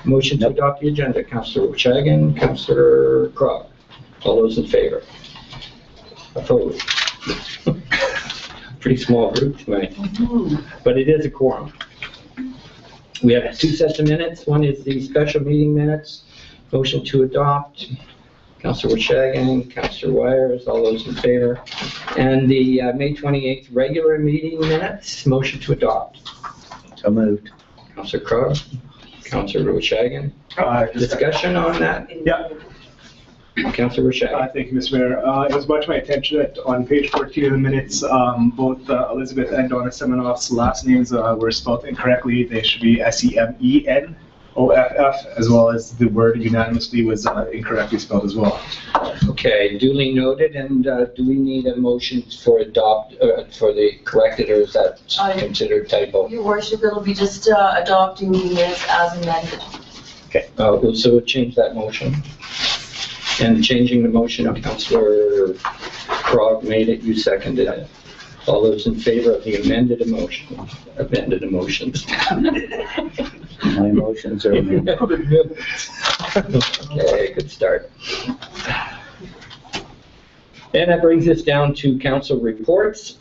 Motion to adopt the agenda, Councillor Wuchagin, Councillor Crog. All those in favor? Opposed? Pretty small group tonight, but it is a quorum. We have two sets of minutes. One is the special meeting minutes. Motion to adopt, Councillor Wuchagin, Councillor Wires, all those in favor. And the May 28th regular meeting minutes. Motion to adopt. So moved. Councillor Crog, Councillor Wuchagin. Discussion on that? Yeah. Councillor Wuchagin. Thank you, Mr. Mayor. It was brought to my attention that on page 14 of the minutes, both Elizabeth and Donna Semenoff's last names were spelled incorrectly. They should be Semenoff, as well as the word unanimously was incorrectly spelled as well. Okay, duly noted. And do we need a motion for for the corrected, or is that considered typo? Your Worship, it'll be just adopting the minutes as amended. Okay, so we'll change that motion. And changing the motion of Councillor Crog made it, you seconded it. All those in favor of the amended motion? My motions are amended. Okay, good start. And that brings us down to council reports.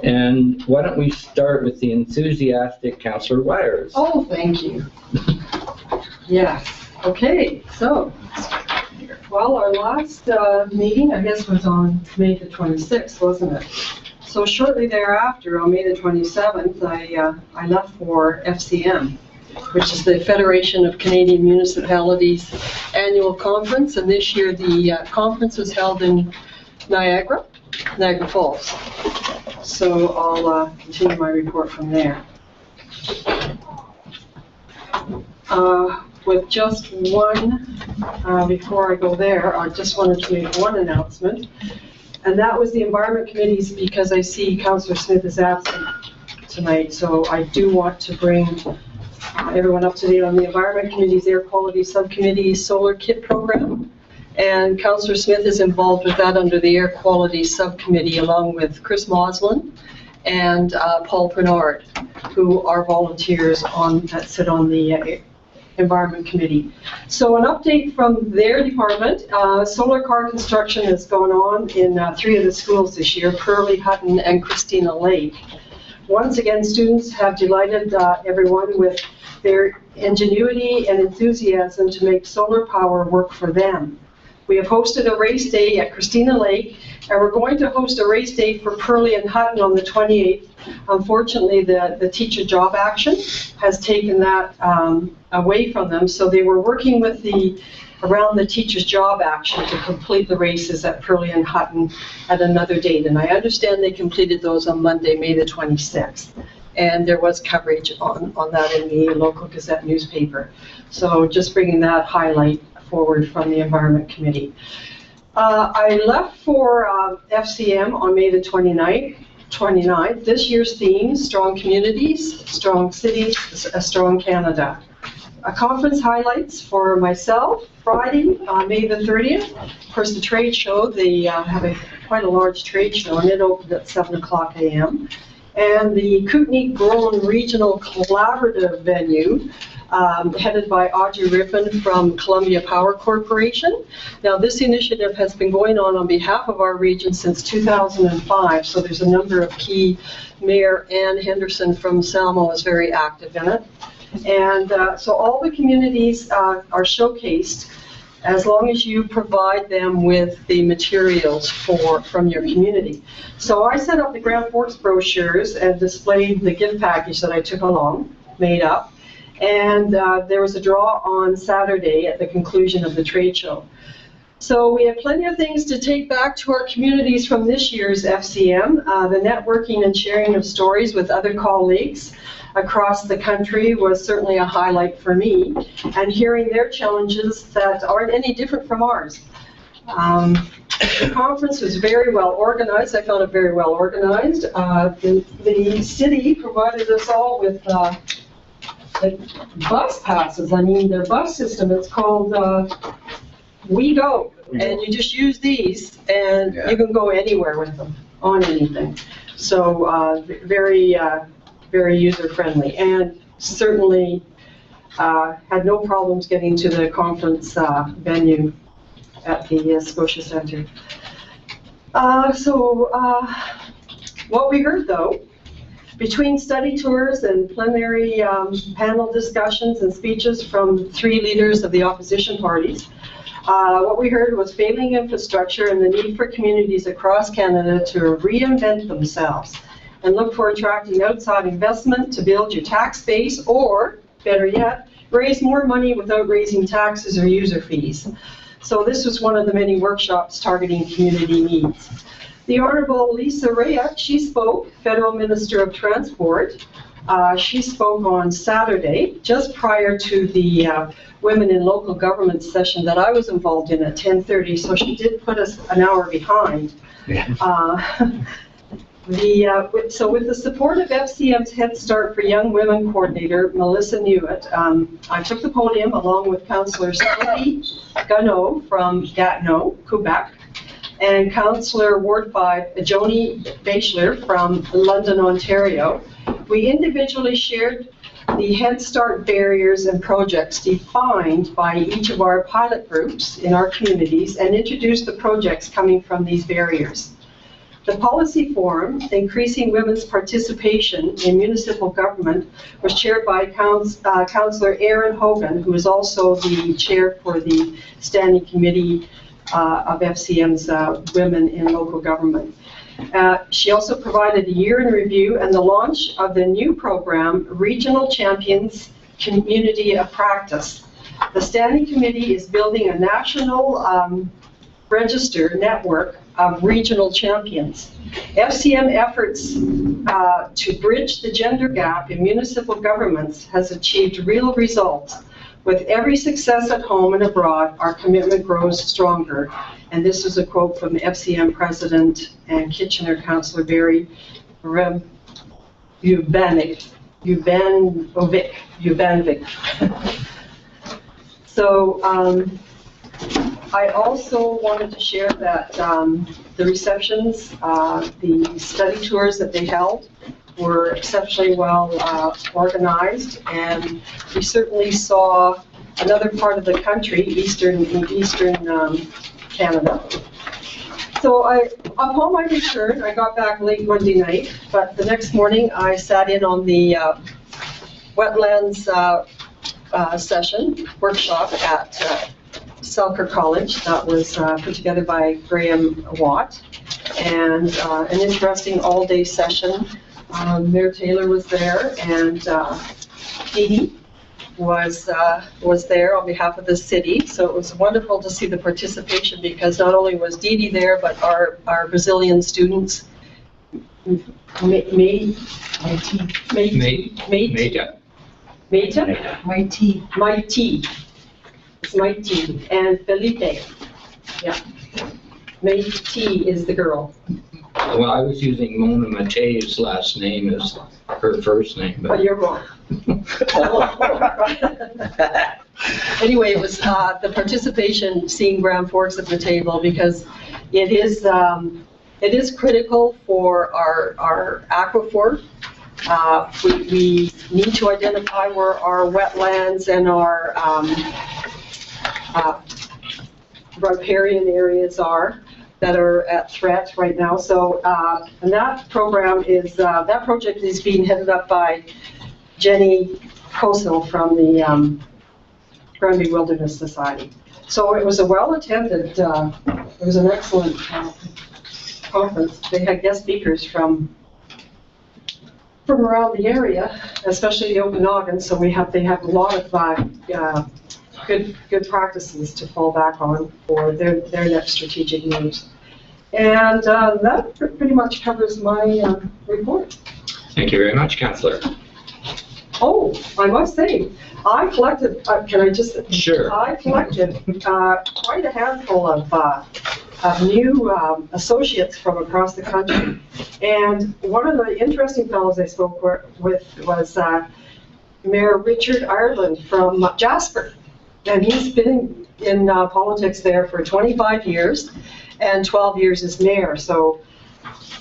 And why don't we start with the enthusiastic Councillor Wires? Oh, thank you. Yes. Okay, so, well, our last meeting, I guess, was on May the 26th, wasn't it? So shortly thereafter, on May the 27th, I left for FCM, which is the Federation of Canadian Municipalities annual conference. And this year, the conference was held in Niagara Falls. So I'll continue my report from there. With just one, before I go there, I just wanted to make one announcement. And that was the Environment Committees, because I see Councillor Smith is absent tonight. So I do want to bring everyone up to date on the Environment Committee's Air Quality Subcommittee Solar Kit Program. And Councillor Smith is involved with that under the Air Quality Subcommittee, along with Chris Moslin and Paul Bernard, who are volunteers that sit on the Environment Committee. So an update from their department, solar car construction has gone on in 3 of the schools this year, Pearlie, Hutton, and Christina Lake. Once again, students have delighted everyone with their ingenuity and enthusiasm to make solar power work for them. We have hosted a race day at Christina Lake, and we're going to host a race day for Pearlie and Hutton on the 28th. Unfortunately, the teacher job action has taken that away from them, so they were working with around the teacher's job action to complete the races at Pearlie and Hutton at another date. And I understand they completed those on Monday, May the 26th. And there was coverage on that in the local Gazette newspaper. So just bringing that highlight forward from the Environment Committee. I left for FCM on May the 29th. This year's theme, Strong Communities, Strong Cities, a Strong Canada. Conference highlights for myself, Friday, May the 30th. Of course, the trade show, they have quite a large trade show, and it opened at 7 o'clock a.m. And the Kootenay-Grown Regional Collaborative venue, headed by Audrey Rippon from Columbia Power Corporation. Now, this initiative has been going on behalf of our region since 2005, so there's a number of key. Mayor Ann Henderson from Salmo is very active in it. And so all the communities are showcased as long as you provide them with the materials from your community. So I set up the Grand Forks brochures and displayed the gift package that I took along, made up. And there was a draw on Saturday at the conclusion of the trade show. So we have plenty of things to take back to our communities from this year's FCM. The networking and sharing of stories with other colleagues across the country was certainly a highlight for me, and hearing their challenges that aren't any different from ours. The conference was very well organized. I found it very well organized. The city provided us all with bus passes. I mean, their bus system, it's called We Go. And you just use these, and you can go anywhere with them, on anything. So very user-friendly. And certainly had no problems getting to the conference venue at the Scotia Centre. What we heard though, between study tours and plenary panel discussions and speeches from 3 leaders of the opposition parties, what we heard was failing infrastructure and the need for communities across Canada to reinvent themselves and look for attracting outside investment to build your tax base, or better yet, raise more money without raising taxes or user fees. So this was one of the many workshops targeting community needs. The Honourable Lisa Raitt, she spoke, Federal Minister of Transport. She spoke on Saturday, just prior to the Women in Local Government session that I was involved in at 10:30, so she did put us an hour behind. So with the support of FCM's Head Start for Young Women coordinator, Melissa Newitt, I took the podium along with Councillor Sylvie Gano from Gatineau, Quebec, and Councillor Ward 5, Joni Bachler from London, Ontario. We individually shared the Head Start barriers and projects defined by each of our pilot groups in our communities and introduced the projects coming from these barriers. The policy forum, Increasing Women's Participation in Municipal Government, was chaired by Councillor Erin Hogan, who is also the chair for the Standing Committee of FCM's Women in Local Government. She also provided a year in review and the launch of the new program, Regional Champions Community of Practice. The Standing Committee is building a national register network of regional champions. FCM efforts to bridge the gender gap in municipal governments has achieved real results. With every success at home and abroad, our commitment grows stronger. And this is a quote from the FCM President and Kitchener Councillor Barry Ubanovic. So I also wanted to share that the receptions, the study tours that they held were exceptionally well organized, and we certainly saw another part of the country, eastern Canada. So upon my return, I got back late Monday night, but the next morning I sat in on the wetlands session, workshop at Selkirk College that was put together by Graham Watt, and an interesting all-day session. Mayor Taylor was there, and Dee Dee was there on behalf of the city. So it was wonderful to see the participation, because not only was Dee Dee there, but our Brazilian students, Maite, and Felipe. Yeah, Maite is the girl. Well, I was using Mona Matei's last name as her first name, But but you're wrong. Anyway, it was the participation, seeing Grand Forks at the table, because it is critical for our aquifer. We need to identify where our wetlands and our riparian areas are that are at threat right now. So, and that project is being headed up by Jenny Kosel from the Granby Wilderness Society. So it was a well-attended, it was an excellent conference. They had guest speakers from around the area, especially the Okanagan. So they have a lot of good practices to fall back on for their next strategic moves. And that pretty much covers my report. thank you very much, Councillor. Oh, I must say, I collected, can I just? Sure. I collected quite a handful of new associates from across the country. And one of the interesting fellows I spoke with was Mayor Richard Ireland from Jasper. And he's been in politics there for 25 years, and 12 years as mayor. So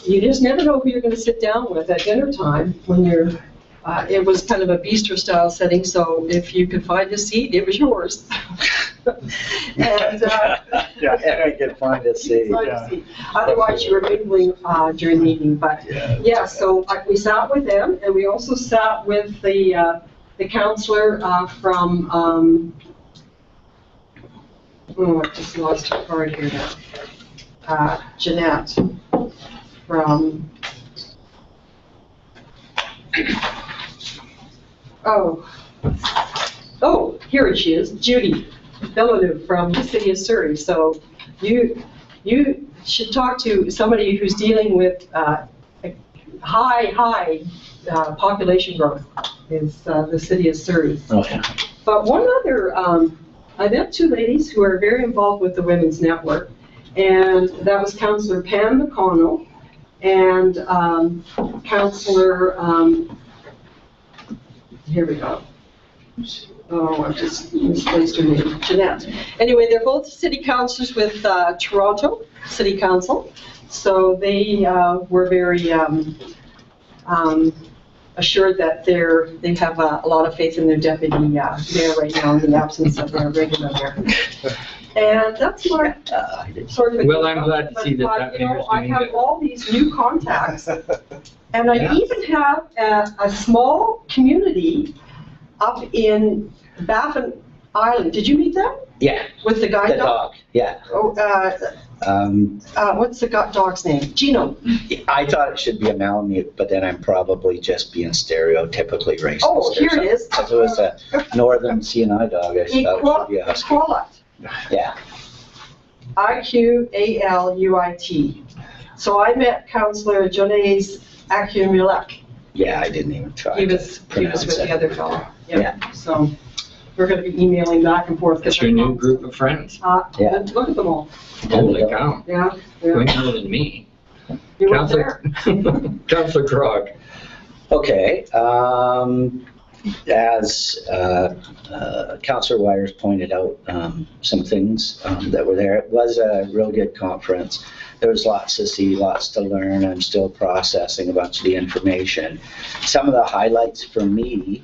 you just never know who you're going to sit down with at dinner time when you're It was kind of a bistro style setting, so if you could find a seat, it was yours. And, Yeah. If we could find a seat. find a seat. Otherwise, you were mingling during the evening, but yeah, so we sat with them, and we also sat with the counselor from, oh, I just lost her card here now. Jeanette from, oh, here she is, Judy Villeneuve from the city of Surrey. So you should talk to somebody who's dealing with high population growth, is the city of Surrey. Okay. But one other, I met two ladies who are very involved with the Women's Network, and that was Councillor Pam McConnell and Councillor, here we go. Oh, I just misplaced her name, Jeanette. Anyway, they're both city councillors with Toronto City Council, so they were very assured that they have a lot of faith in their deputy mayor right now in the absence of their regular mayor. And that's my sort of. Well, I'm glad to see that But, that you know, mayor's I doing have good. all these new contacts, and I Yeah. even have a small community up in Baffin Island. Did you meet them? Yeah, With the guide the dog? dog, yeah. Oh, what's the dog's name? Gino. I thought it should be a Malamute, but then I'm probably just being stereotypically racist. Oh, or here it something. is. Because it was a northern CNI dog, I thought it should be a husky. Equalut. Yeah, Iqaluit. So I met Councillor Jones Akumulek. yeah, I didn't even try He to was pronounce with it. the other fellow. Yeah. So we're going to be emailing back and forth. That's your new group of friends. Yeah. Look at them all. Holy cow. Yeah. Way more than me. You were there. Councillor Krog. Okay, as Councillor Wires pointed out, some things that were there. It was a real good conference. There was lots to see, lots to learn. I'm still processing a bunch of the information. Some of the highlights for me,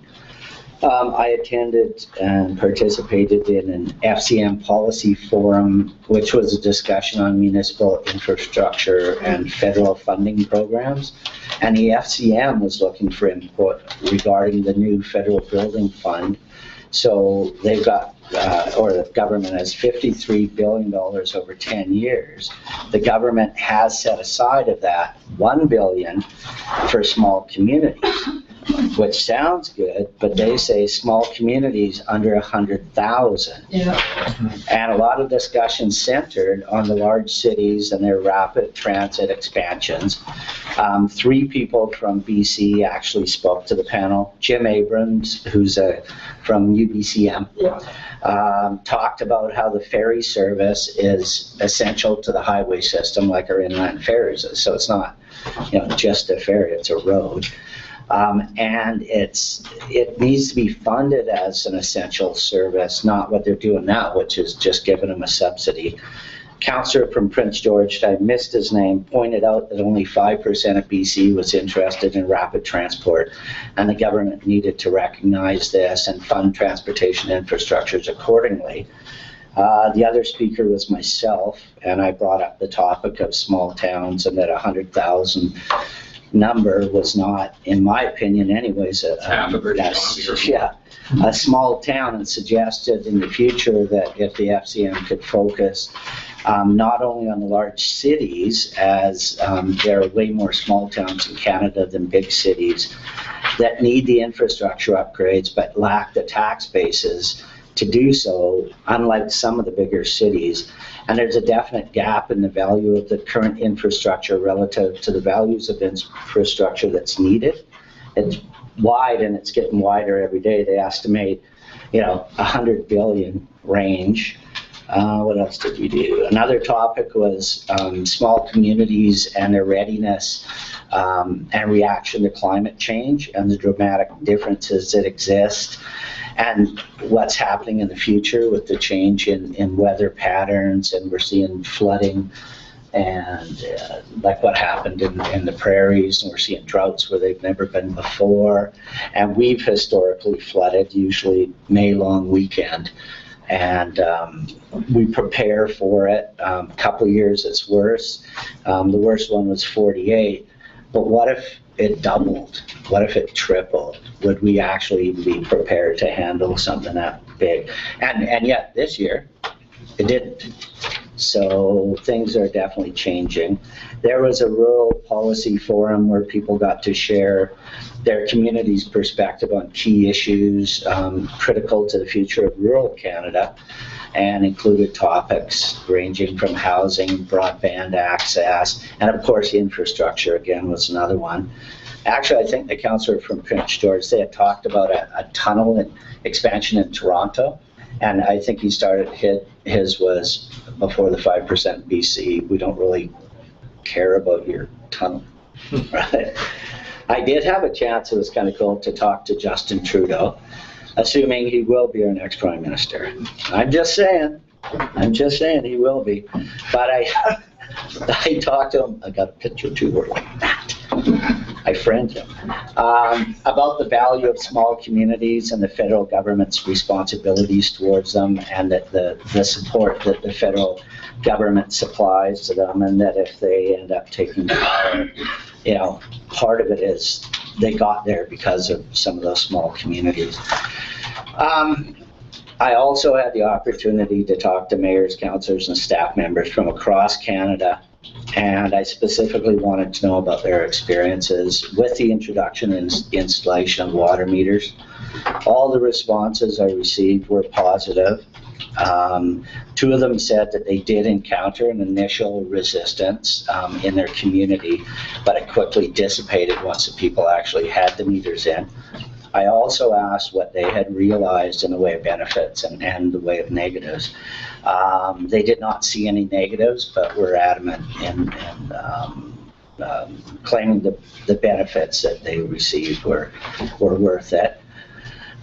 I attended and participated in an FCM policy forum, which was a discussion on municipal infrastructure and federal funding programs. And the FCM was looking for input regarding the new federal building fund. So they've got, or the government has $53 billion over 10 years. The government has set aside of that $1 billion for small communities, which sounds good, but they say small communities under 100,000. Yeah. And a lot of discussion centered on the large cities and their rapid transit expansions. 3 people from BC actually spoke to the panel. Jim Abrams, who's from UBCM, talked about how the ferry service is essential to the highway system, like our inland ferries is. So it's not, just a ferry; it's a road. And it needs to be funded as an essential service, not what they're doing now, which is just giving them a subsidy. Councillor from Prince George, I missed his name, pointed out that only 5% of BC was interested in rapid transport, and the government needed to recognize this and fund transportation infrastructures accordingly. The other speaker was myself, and I brought up the topic of small towns and that 100,000 number was not, in my opinion anyways, a small town, and suggested in the future that if the FCM could focus not only on the large cities, as there are way more small towns in Canada than big cities that need the infrastructure upgrades but lack the tax bases to do so, unlike some of the bigger cities. And there's a definite gap in the value of the current infrastructure relative to the values of infrastructure that's needed. It's wide, and it's getting wider every day. They estimate, $100 billion range. What else did we do? Another topic was small communities and their readiness and reaction to climate change and the dramatic differences that exist, and what's happening in the future with the change in weather patterns, and we're seeing flooding like what happened in the prairies, and we're seeing droughts where they've never been before. And we've historically flooded, usually May long weekend. And we prepare for it. A couple of years it's worse. The worst one was 48. But what if it doubled? What if it tripled? Would we actually be prepared to handle something that big? And yet this year, it didn't. So things are definitely changing. There was a rural policy forum where people got to share their community's perspective on key issues critical to the future of rural Canada, and included topics ranging from housing, broadband access, and of course infrastructure again was another one. Actually, I think the councillor from Prince George, they had talked about a tunnel and expansion in Toronto, and I think he started, his was before the 5% BC. We don't really care about your tunnel, right? I did have a chance, it was kind of cool, to talk to Justin Trudeau, assuming he will be our next Prime Minister. I'm just saying he will be. But I talked to him, I got a picture too, we're like that. I friend him. About the value of small communities and the federal government's responsibilities towards them, and that the support that the federal government supplies to them, and that if they end up taking power, you know, part of it is they got there because of some of those small communities. I also had the opportunity to talk to mayors, councillors, and staff members from across Canada, and I specifically wanted to know about their experiences with the introduction and installation of water meters. All the responses I received were positive. Two of them said that they did encounter an initial resistance in their community, but it quickly dissipated once the people actually had the meters in. I also asked what they had realized in the way of benefits and the way of negatives. They did not see any negatives, but were adamant in claiming the benefits that they received were worth it.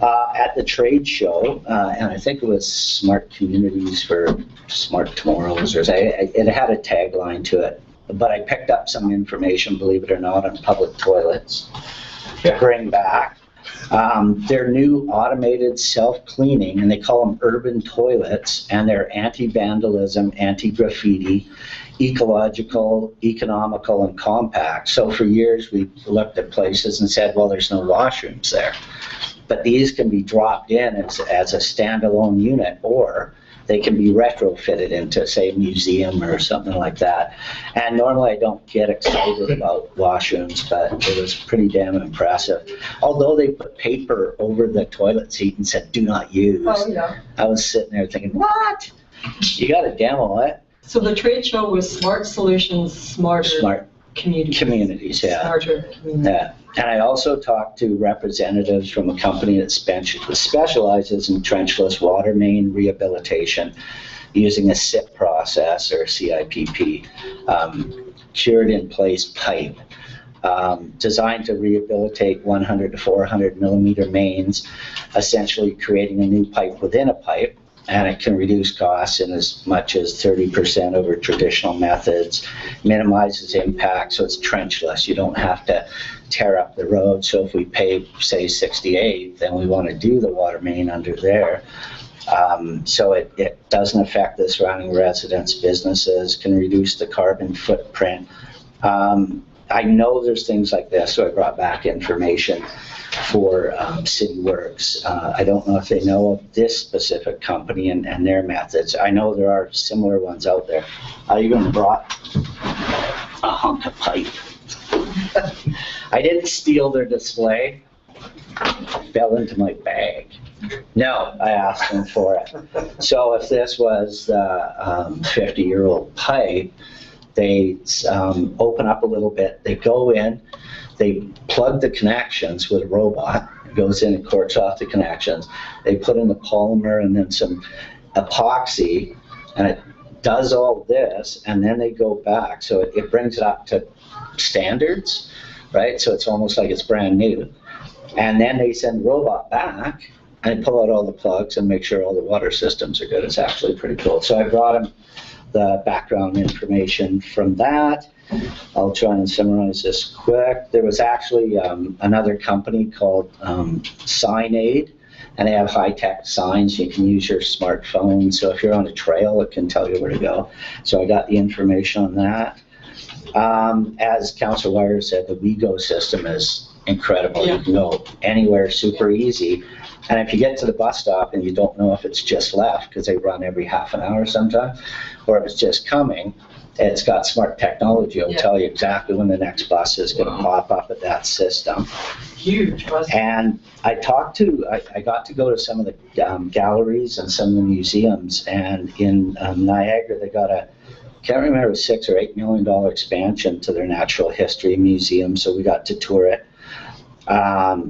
At the trade show, and I think it was Smart Communities for Smart Tomorrows, or it had a tagline to it, but I picked up some information, believe it or not, on public toilets to bring back. They're new automated self-cleaning, and they call them urban toilets, and they're anti-vandalism, anti-graffiti, ecological, economical, and compact. So for years we looked at places and said, well, there's no washrooms there. But these can be dropped in as a standalone unit, or they can be retrofitted into, say, a museum or something like that. And normally I don't get excited about washrooms, but it was pretty damn impressive. Although they put paper over the toilet seat and said, do not use. Oh, yeah. I was sitting there thinking, what? You got to demo it. So the trade show was Smart Solutions, Smarter Communities. Yeah. Smarter communities. Yeah. And I also talked to representatives from a company that specializes in trenchless water main rehabilitation using a SIP process, or CIPP, cured in place pipe, designed to rehabilitate 100 to 400 millimeter mains, essentially creating a new pipe within a pipe. And it can reduce costs in as much as 30% over traditional methods, minimizes impact, so it's trenchless. You don't have to tear up the road. So if we pay, say, 68, then we want to do the water main under there. So it doesn't affect the surrounding residents, businesses, can reduce the carbon footprint. I know there's things like this, so I brought back information for City Works. I don't know if they know of this specific company and their methods. I know there are similar ones out there. I even brought a hunk of pipe. I didn't steal their display. It fell into my bag. No, I asked them for it. So if this was the 50-year-old pipe, they open up a little bit, they go in, they plug the connections with a robot, it goes in and corks off the connections, they put in the polymer and then some epoxy, and it does all this, and then they go back, so it brings it up to standards, right? So it's almost like it's brand new. And then they send the robot back, and pull out all the plugs and make sure all the water systems are good. It's actually pretty cool. So I brought him the background information from that. I'll try and summarize this quick. There was actually another company called SignAid, and they have high-tech signs. You can use your smartphone, so if you're on a trail, it can tell you where to go. So I got the information on that. As Councillor Wire said, the WeGo system is incredible. Yeah. You can go anywhere super easy. And if you get to the bus stop and you don't know if it's just left, because they run every half an hour sometimes, or if it's just coming, it's got smart technology. It'll Yeah. tell you exactly when the next bus is going to pop up at that system. Huge, wasn't it? And I got to go to some of the galleries and some of the museums, and in Niagara, they got can't remember, it was $6 or $8 million expansion to their natural history museum, so we got to tour it.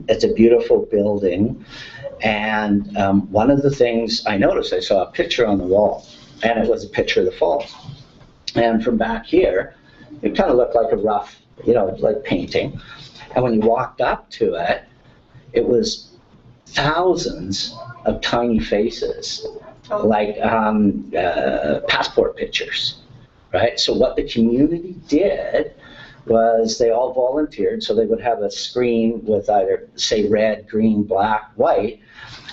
It's a beautiful building, and one of the things I noticed, I saw a picture on the wall, and it was a picture of the falls. And from back here, it kind of looked like a rough, like painting. And when you walked up to it, it was thousands of tiny faces, like passport pictures, right? So what the community did was they all volunteered, so they would have a screen with either, say, red, green, black, white,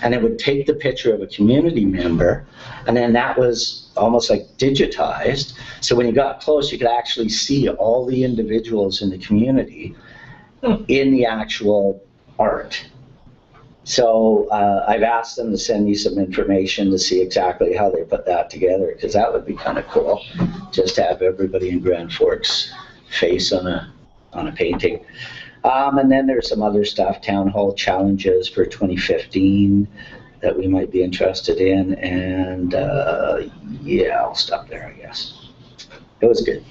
and they would take the picture of a community member, and then that was almost like digitized. So when you got close, you could actually see all the individuals in the community in the actual art. So I've asked them to send me some information to see exactly how they put that together, because that would be kind of cool, just to have everybody in Grand Forks face on a painting. And then there's some other stuff, town hall challenges for 2015 that we might be interested in, and yeah, I'll stop there, I guess. It was good.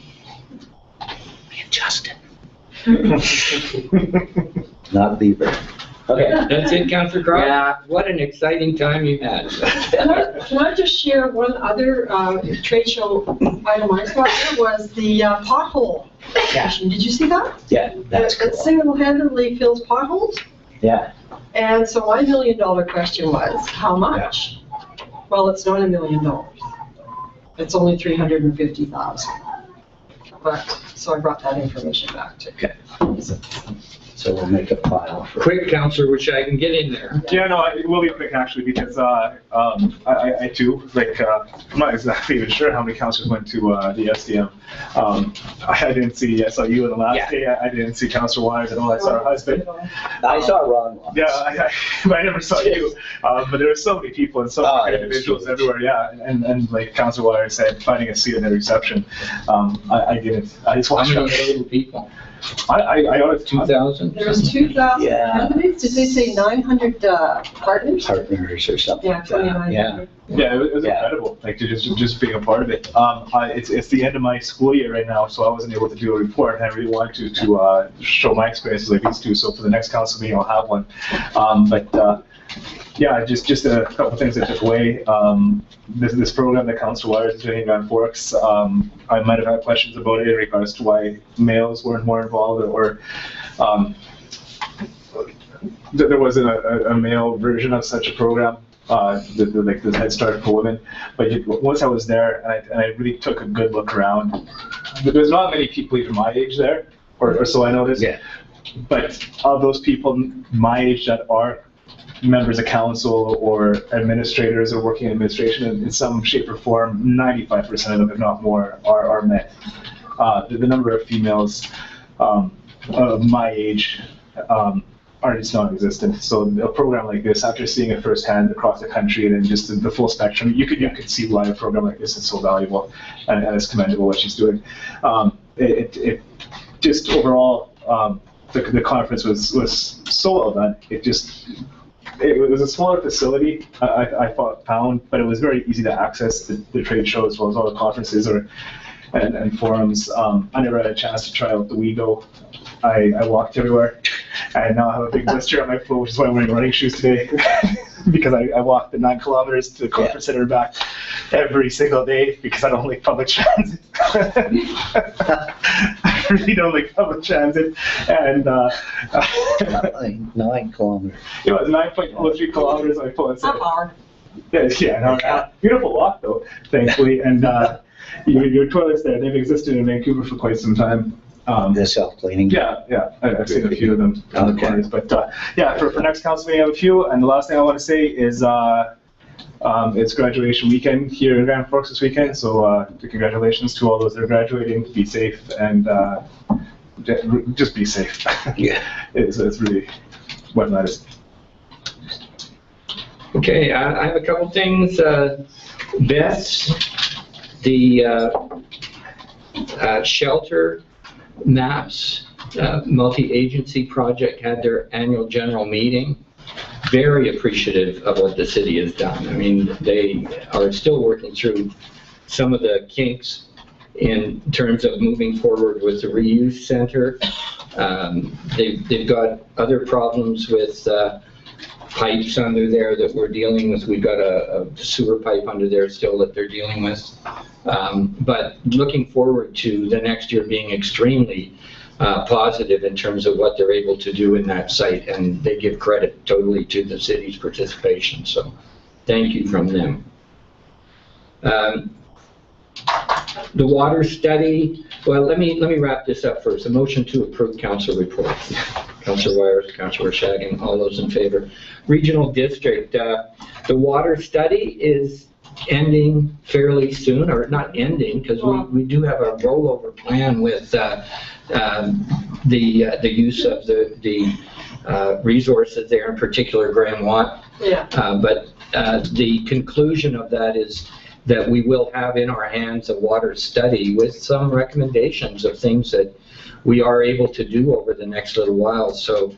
Me and Justin. Not Bieber. Okay. That's it, Councillor Crop? Yeah. What an exciting time you've had. Can I just share one other trade show item I saw? It was the pothole. Yeah. Did you see that? Yeah, that's It cool. single-handedly fills potholes. Yeah. And so my $1 million question was, how much? Well, it's not $1 million. It's only $350,000. But, so I brought that information back to you. Okay. So we'll make a file for. Quick, Councillor, which I can get in there. Yeah, no, it will be quick actually, because I too, I'm not exactly even sure how many councillors went to the SDM. I didn't see, I saw you on the last Yeah. day, I didn't see Councillor Wires at all, I saw her husband. I saw Ron once. Yeah, I never saw you, but there were so many people and so Oh, many it was individuals huge. everywhere, yeah, and like Councillor Wires said, finding a seat at the reception, I didn't, I just How watched many it. total people? I honestly, 2,000? There's 2,000 Yeah. candidates. Did they say 900 partners? Partners or something Yeah, like that. 2,900. Yeah. yeah, it was Yeah. incredible, like to just being a part of it. It's the end of my school year right now, so I wasn't able to do a report, and I really wanted to show my experiences like these two. So for the next council meeting, I'll have one. Yeah, just a couple of things I took away. This program that Council Wires is doing in Grand Forks, I might have had questions about it in regards to why males weren't more involved, or there wasn't a male version of such a program, like the Head Start for Women. But once I was there, and I really took a good look around, there's not many people even my age there, or so I noticed. Yeah. But Of those people my age that are members of council or administrators or working in administration in some shape or form, 95% of them, if not more, are men. The number of females of my age are just non-existent. So a program like this, after seeing it firsthand across the country and then just the full spectrum, you could see why a program like this is so valuable, and it's commendable what she's doing. It just overall, the conference was so well done. It was a smaller facility, I found, but it was very easy to access the trade show as well as all the conferences and forums. I never had a chance to try out the WeGo. I walked everywhere, and now I have a big blister on my foot, which is why I'm wearing running shoes today, because I walked the 9 kilometers to the conference center and back every single day because I don't like public transit. I really don't like public transit, and 9 kilometers. it was 9.03 kilometers. I pulled it. Not hard. Yeah, no, beautiful walk though, thankfully, and your toilets there, they've existed in Vancouver for quite some time. The self-cleaning. Yeah, I've seen a few of them in the Okay. corners, but yeah, for next council meeting, I have a few, and the last thing I want to say is it's graduation weekend here in Grand Forks this weekend, so congratulations to all those that are graduating. Be safe and just be safe. Yeah. It's really what matters. Okay, I have a couple things. Beth's, the shelter maps, multi-agency project had their annual general meeting. Very appreciative of what the city has done. I mean, they are still working through some of the kinks in terms of moving forward with the reuse center. They've got other problems with pipes under there that we're dealing with. We've got a sewer pipe under there still that they're dealing with. But looking forward to the next year being extremely positive in terms of what they're able to do in that site, and they give credit totally to the city's participation. So thank you from them. The water study, well, let me wrap this up first. A motion to approve council reports. Councilor Wires, Councilor Shaggin, all those in favor. Regional district, the water study is ending fairly soon, or not ending, because we do have a rollover plan with the use of the resources there, in particular Graham Watt. Yeah. But the conclusion of that is that we will have in our hands a water study with some recommendations of things that we are able to do over the next little while. So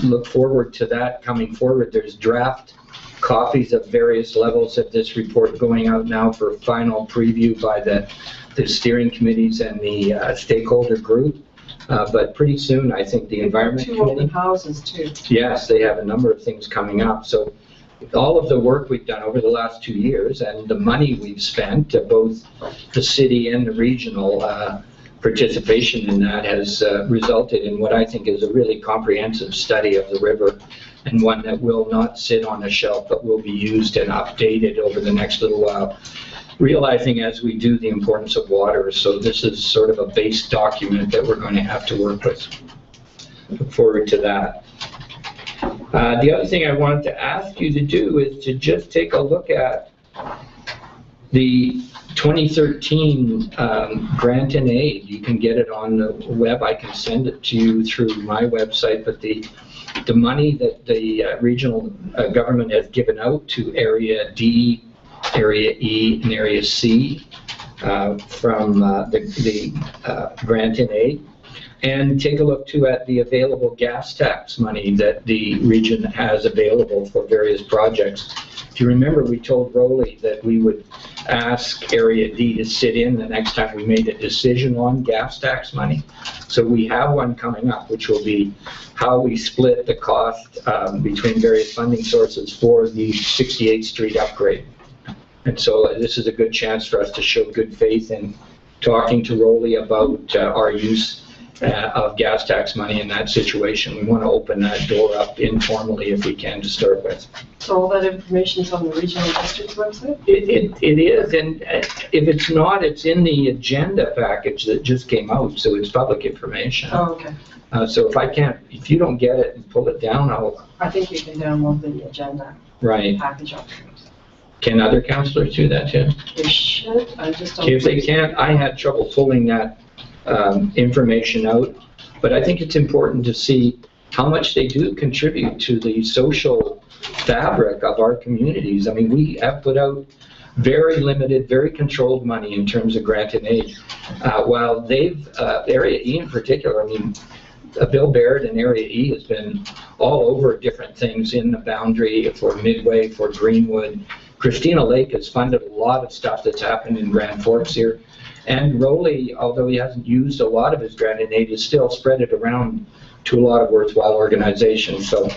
look forward to that coming forward. There's draft copies of various levels of this report going out now for final preview by the steering committees and the stakeholder group. But pretty soon, I think the Environment Two open Committee. houses too. Yes, they have a number of things coming up. So all of the work we've done over the last 2 years and the money we've spent, both the city and the regional participation in that, has resulted in what I think is a really comprehensive study of the river, and one that will not sit on a shelf but will be used and updated over the next little while, realizing as we do the importance of water. So this is sort of a base document that we're going to have to work with. Look forward to that. The other thing I wanted to ask you to do is to just take a look at the 2013 grant and aid. You can get it on the web. I can send it to you through my website, but the money that the regional government has given out to Area D, Area E, and Area C from the grant and aid. And take a look too at the available gas tax money that the region has available for various projects. If you remember, we told Rowley that we would ask Area D to sit in the next time we made a decision on gas tax money. So we have one coming up, which will be how we split the cost between various funding sources for the 68th Street upgrade. And so this is a good chance for us to show good faith in talking to Rowley about our use of gas tax money in that situation. We want to open that door up informally if we can to start with. So all that information's on the regional district's website? It is, and if it's not, it's in the agenda package that just came out, so it's public information. Oh, okay. So if you don't get it and pull it down, I think you can download the agenda right. package off the website. Can other councillors do that too? They should, I just don't. If they can't, I had trouble pulling that information out, but I think it's important to see how much they do contribute to the social fabric of our communities. I mean, we have put out very limited, very controlled money in terms of grant and aid, while they've, Area E in particular, I mean, Bill Baird in Area E has been all over different things in the boundary for Midway, for Greenwood. Christina Lake has funded a lot of stuff that's happened in Grand Forks here. And Rowley, although he hasn't used a lot of his grant and aid, has still spread it around to a lot of worthwhile organizations. So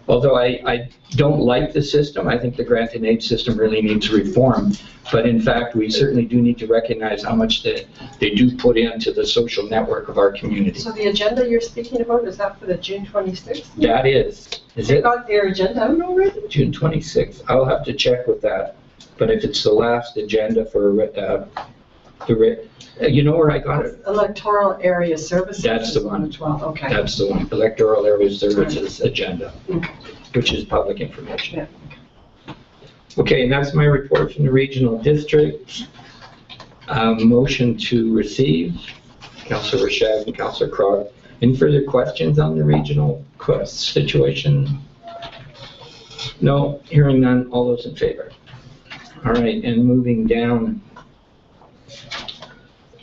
although I don't like the system, I think the grant and aid system really needs reform. But in fact, we certainly do need to recognize how much they do put into the social network of our community. So the agenda you're speaking about, is that for the June 26th? That is They it? got their agenda out already? June 26th. I'll have to check with that. But if it's the last agenda for, you know where I got it? Electoral area services. That's the is one. 12, okay. That's the one, electoral area services agenda, which is public information. Okay, and that's my report from the regional district. Motion to receive, Councillor Rashad and Councillor Crog. Any further questions on the regional situation? No, hearing none, all those in favor? All right, and moving down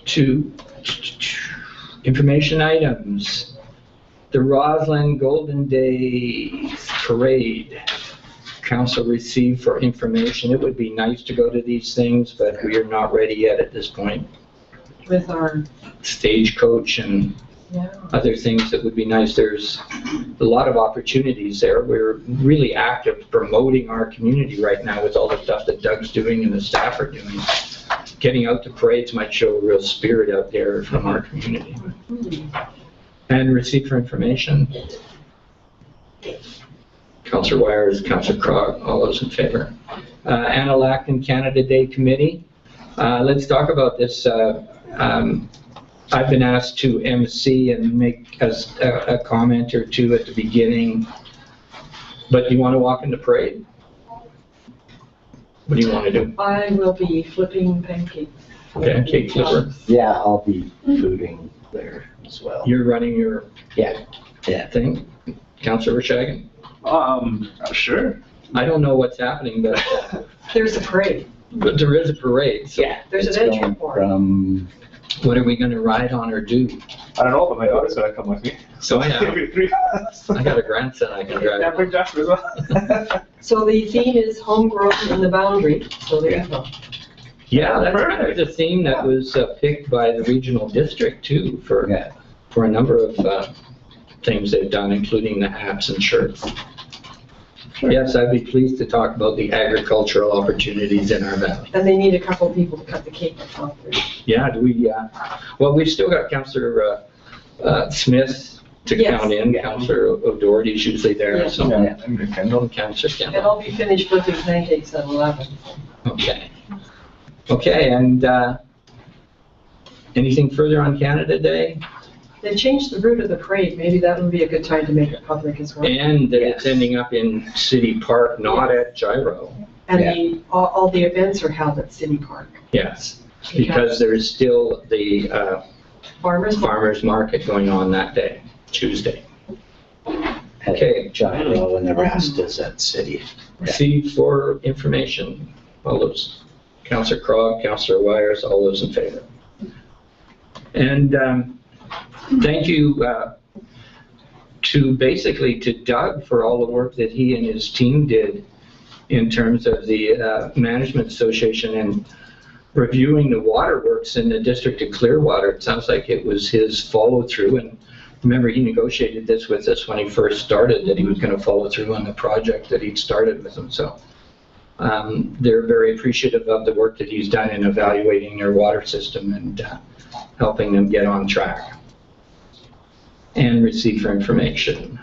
to information items. The Roslyn Golden Days Parade. Council received for information. It would be nice to go to these things, but we are not ready yet at this point. With our, Stagecoach and other things that would be nice. There's a lot of opportunities there. We're really active promoting our community right now with all the stuff that Doug's doing and the staff are doing. Getting out to parades might show a real spirit out there from our community. And receive for information. Councillor Wires, Councillor Crog, all those in favor. Anna Lackton Canada Day Committee. Let's talk about this. I've been asked to MC and make a comment or two at the beginning. But do you want to walk in the parade? What do you want to do? I will be flipping pancakes. Okay, cake flipper. Yeah, I'll be fooding there as well. You're running your Yeah, thing? Councillor Rashagan? Sure. I don't know what's happening, but There's a parade. there is a parade. So yeah. There's it's an entry going point. from, what are we going to ride on or do? I don't know, but my daughter's gonna come with me. So yeah. maybe 3 of us. I got a grandson I can Yeah, drive. bring Jasper as well. So the theme is homegrown in the boundary, so there you go. Yeah, that's kind of the theme that was picked by the regional district too for yeah. a number of things they've done, including the hats and shirts. Yes, I'd be pleased to talk about the agricultural opportunities in our valley. And they need a couple of people to cut the cake off. Yeah, do we, well, we've still got Councillor Smith to Yes. count in. Yeah. Councillor O'Doherty's usually there, Yeah. so. Yeah, and Kendall. Councillor And Campbell. I'll be finished flipping pancakes at 11. Okay. Okay, and anything further on Canada Day? They changed the route of the parade, maybe that would be a good time to make it public as well. And that it's Yes. ending up in City Park, not at Gyro. And Yeah. all the events are held at City Park. Yes, because there's still the Farmers Market. farmer's market going on that day, Tuesday. Okay. Gyro and the rest is at city. Receive for information. All those, Councillor Crog, Councillor Wires, all those in favor. And thank you to Doug for all the work that he and his team did in terms of the Management Association and reviewing the waterworks in the District of Clearwater. It sounds like it was his follow-through, and remember he negotiated this with us when he first started, that he was going to follow through on the project that he'd started with them. So they're very appreciative of the work that he's done in evaluating their water system and helping them get on track. And receive for information.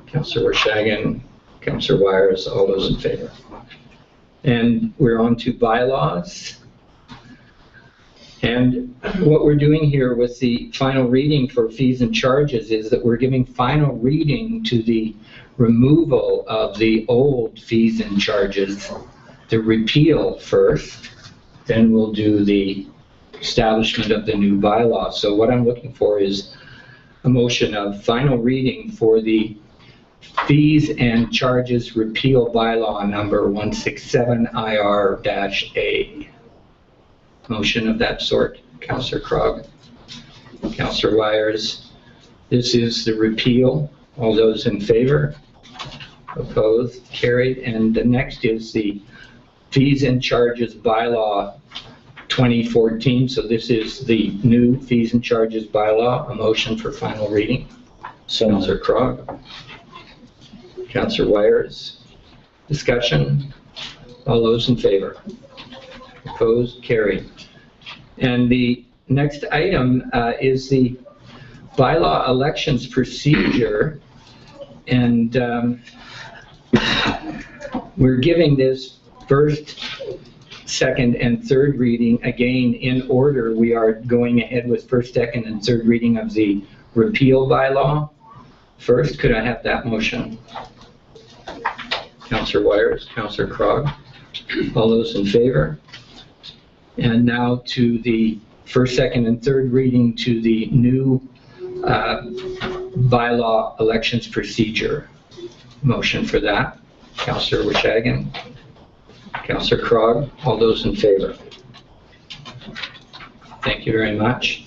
Councillor Rashagan, Councillor Wires, all those in favor. And we're on to bylaws. And what we're doing here with the final reading for fees and charges is that we're giving final reading to the removal of the old fees and charges, the repeal first, then we'll do the establishment of the new bylaw. So what I'm looking for is a motion of final reading for the fees and charges repeal bylaw number 167 IR-A. Motion of that sort, Councillor Crog, Councillor Wires. This is the repeal. All those in favor? Opposed? Carried. And the next is the fees and charges bylaw 2014. So this is the new fees and charges bylaw. A motion for final reading. So Councillor Crog. Councillor Wires. Discussion. All those in favor? Opposed? Carried. And the next item is the bylaw elections procedure. And we're giving this first, second, and third reading. Again, in order, we are going ahead with first, second, and third reading of the repeal bylaw. First, could I have that motion? Councillor Wires, Councillor Krog. All those in favor? And now to the first, second, and third reading to the new bylaw elections procedure. Motion for that. Councillor Wishagan, Councillor Krog, all those in favor? Thank you very much.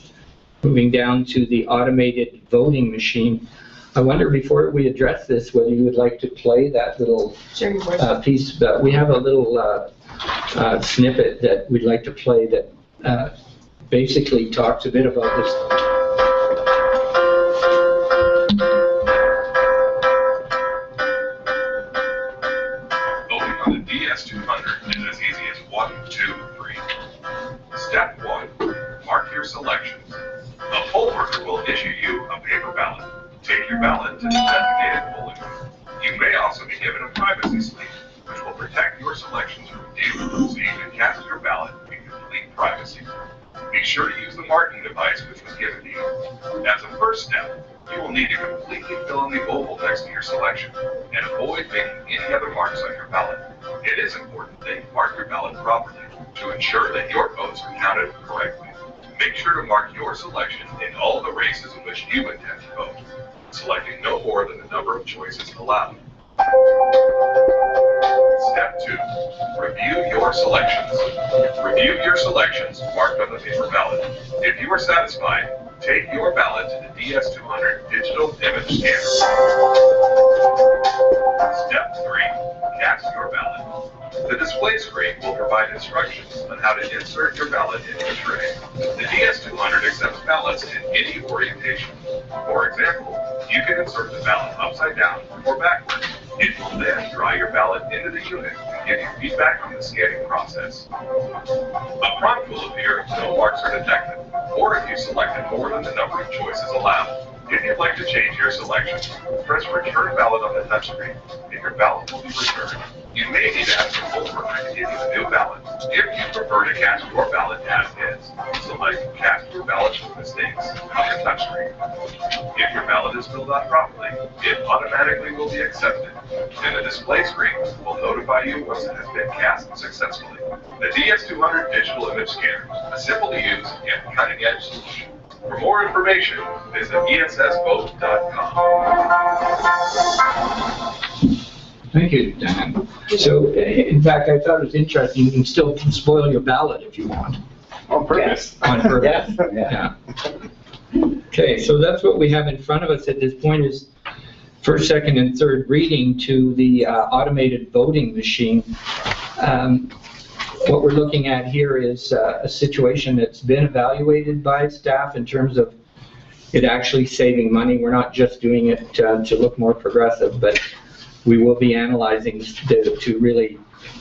Moving down to the automated voting machine. I wonder, before we address this, whether you would like to play that little piece. But we have a little snippet that we'd like to play that basically talks a bit about this. Voting on the DS200 is as easy as 1, 2, 3. Step 1, mark your selections. The poll worker will issue you a paper ballot. Take your ballot to the designated polling booth. You may also be given a privacy sleeve, which will protect your selections from view, so you can cast your ballot in complete privacy. Be sure to use the marking device which was given to you. As a first step, you will need to completely fill in the oval next to your selection and avoid making any other marks on your ballot. It is important that you mark your ballot properly to ensure that your votes are counted correctly. Make sure to mark your selection in all the races in which you intend to vote, selecting no more than the number of choices allowed. Step 2. Review your selections. Review your selections marked on the paper ballot. If you are satisfied, take your ballot to the DS200 digital image scanner. Step 3. Cast your ballot. The display screen will provide instructions on how to insert your ballot into the tray. The DS200 accepts ballots in any orientation. For example, you can insert the ballot upside down or backwards. It will then draw your ballot into the unit and give you feedback on the scanning process. A prompt will appear if no marks are detected, or if you selected more than the number of choices allowed. If you'd like to change your selection, press Return Ballot on the touchscreen, and your ballot will be returned. You may need to ask the poll worker to give you a new ballot. If you prefer to cast your ballot as is, select Cast Your Ballot for Mistakes on your touchscreen. If your ballot is filled out properly, it automatically will be accepted, and the display screen will notify you once it has been cast successfully. The DS200 Digital Image Scanner, a simple-to-use and cutting-edge solution. For more information, visit ESSVote.com. Thank you, Dan. So, in fact, I thought it was interesting. You can still spoil your ballot if you want. On purpose. On purpose. Yeah. Okay, so that's what we have in front of us at this point is first, second, and third reading to the automated voting machine. What we're looking at here is a situation that's been evaluated by staff in terms of it actually saving money. We're not just doing it to look more progressive, but we will be analyzing to really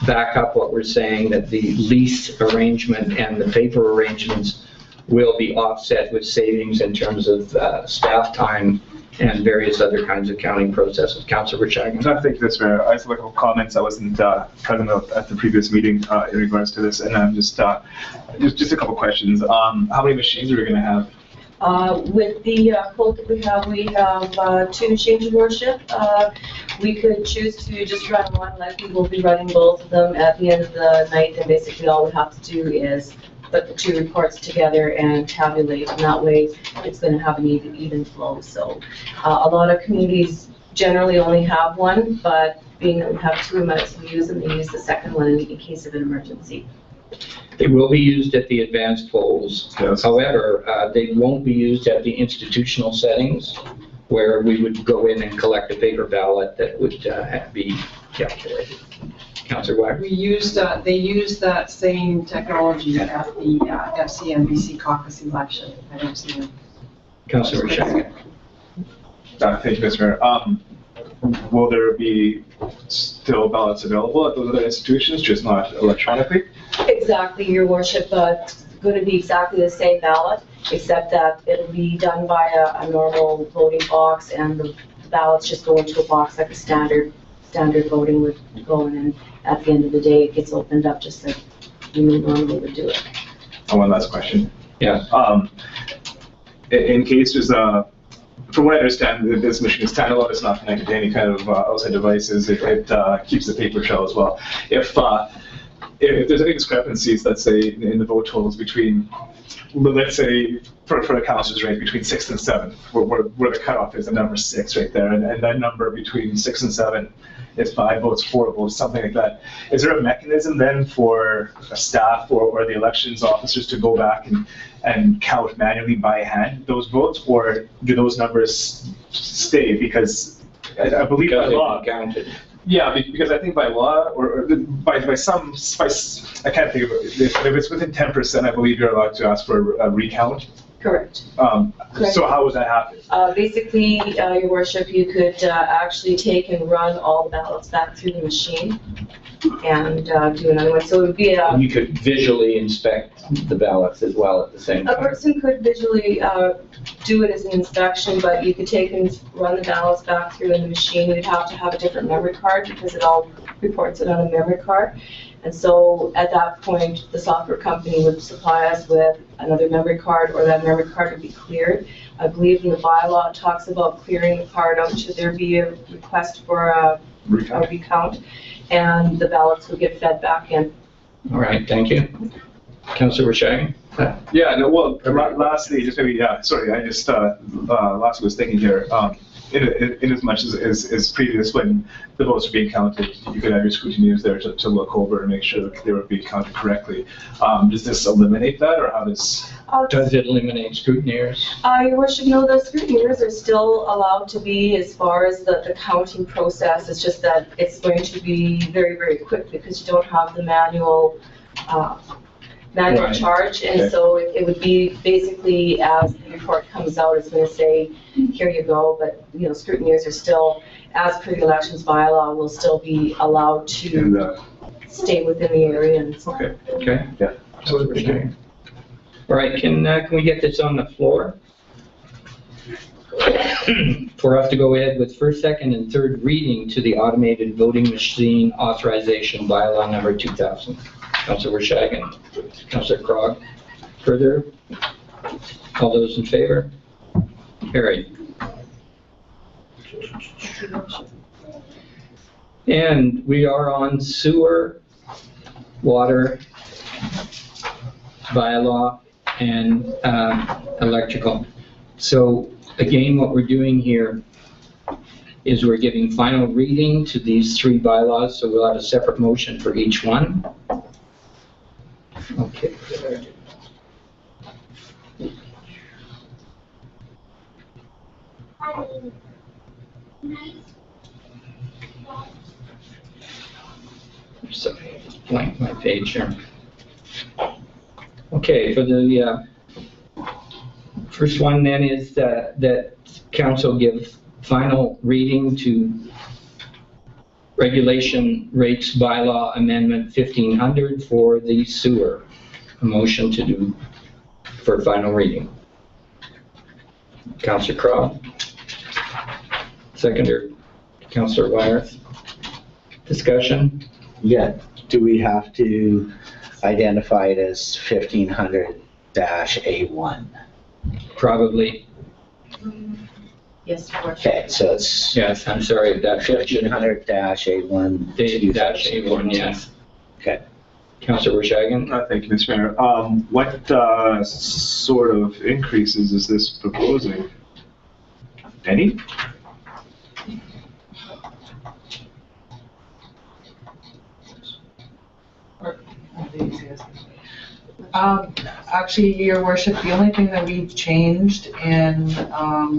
back up what we're saying, that the lease arrangement and the paper arrangements will be offset with savings in terms of staff time and various other kinds of counting processes. Councillor Wishagan. I think that's fair. I just have a couple comments. I wasn't present at the previous meeting in regards to this, and I'm just a couple questions. How many machines are we going to have? With the quote that we have 2 machines, Your Worship. We could choose to just run one, likely we'll be running both of them at the end of the night, and basically all we have to do is put the 2 reports together and tabulate, and that way it's going to have an even flow. So a lot of communities generally only have one, but being that we have 2 minutes, we use them, they use the second one in case of an emergency. They will be used at the advanced polls. Yes. However, they won't be used at the institutional settings where we would go in and collect a paper ballot that would be calculated. Councillor Wagner. They used that same technology at the FCMBC caucus election at MCM. Councillor Wishagan. Thank you, Mr. Mayor. Will there be still ballots available at those other institutions, just not electronically? Exactly, Your Worship. It's going to be exactly the same ballot, except that it'll be done by a normal voting box, and the ballots just go into a box like a standard standard voting would go, and then at the end of the day, it gets opened up just like you normally would do it. One last question. Yeah. In case there's from what I understand, this machine is standalone, it's not connected to any kind of outside devices, it keeps the paper trail as well. If there's any discrepancies, let's say, in the vote totals between, let's say, for the councilors, right, between 6 and 7, where the cutoff is the number 6 right there, and that number between 6 and 7 is 5 votes, 4 votes, something like that. Is there a mechanism then for staff or the elections officers to go back and count manually by hand those votes, or do those numbers stay? Because I believe by law, Counted. yeah, because I think by law or by some, I can't think of it. If it's within 10%, I believe you're allowed to ask for a recount. Correct. Correct. So how would that happen? Basically, Your Worship, you could actually take and run all the ballots back through the machine and do another one. So it would be You could visually inspect the ballots as well at the same a time. person could visually do it as an inspection, but you could take and run the ballots back through in the machine. You'd have to have a different memory card because it all reports it on a memory card. And so at that point, the software company would supply us with another memory card, or that memory card would be cleared. I believe in the bylaw it talks about clearing the card out should there be a request for a recount, and the ballots would get fed back in. All right, thank you. Councillor Rishagan? Yeah, no, well, lastly, just maybe, sorry, I just, lastly was thinking here, in as much as previous, when the votes were being counted, you could have your scrutineers there to look over and make sure that they were being counted correctly. Does this eliminate that, or how does? Does it eliminate scrutineers? Your Worship, no, the scrutineers are still allowed to be as far as the counting process. It's just that it's going to be very, very quick because you don't have the manual Right. charge, and Okay. so it would be basically as the report comes out, it's going to say, here you go, but, you know, scrutineers are still, as per the elections bylaw, will still be allowed to And, stay within the area and so on. okay. Okay. Yeah. Councillor Rishagan. All right, can we get this on the floor? For us to go ahead with first, second, and third reading to the automated voting machine authorization bylaw number 2000. Councillor Rishagan, Councillor Crog. Further? All those in favor? Carried. And we are on sewer, water, bylaw, and electrical. So again, what we're doing here is we're giving final reading to these 3 bylaws, so we'll have a separate motion for each one. Okay. Sorry, blank my page here. Okay, for the first one then is that council give final reading to Regulation Rates Bylaw Amendment 1500 for the sewer. A motion to do for final reading. Councillor Crowe. Seconder, Councillor Wyeth. Discussion? Yeah, do we have to identify it as 1500-A1? Yes, Probably. Your Worship. Okay, so it's Yes, I'm sorry, that 1500-A1. dash A1, yes. Okay. Councillor Rishagan. Thank you, Mr. Mayor. What sort of increases is this proposing? Any? Actually, Your Worship, the only thing that we've changed in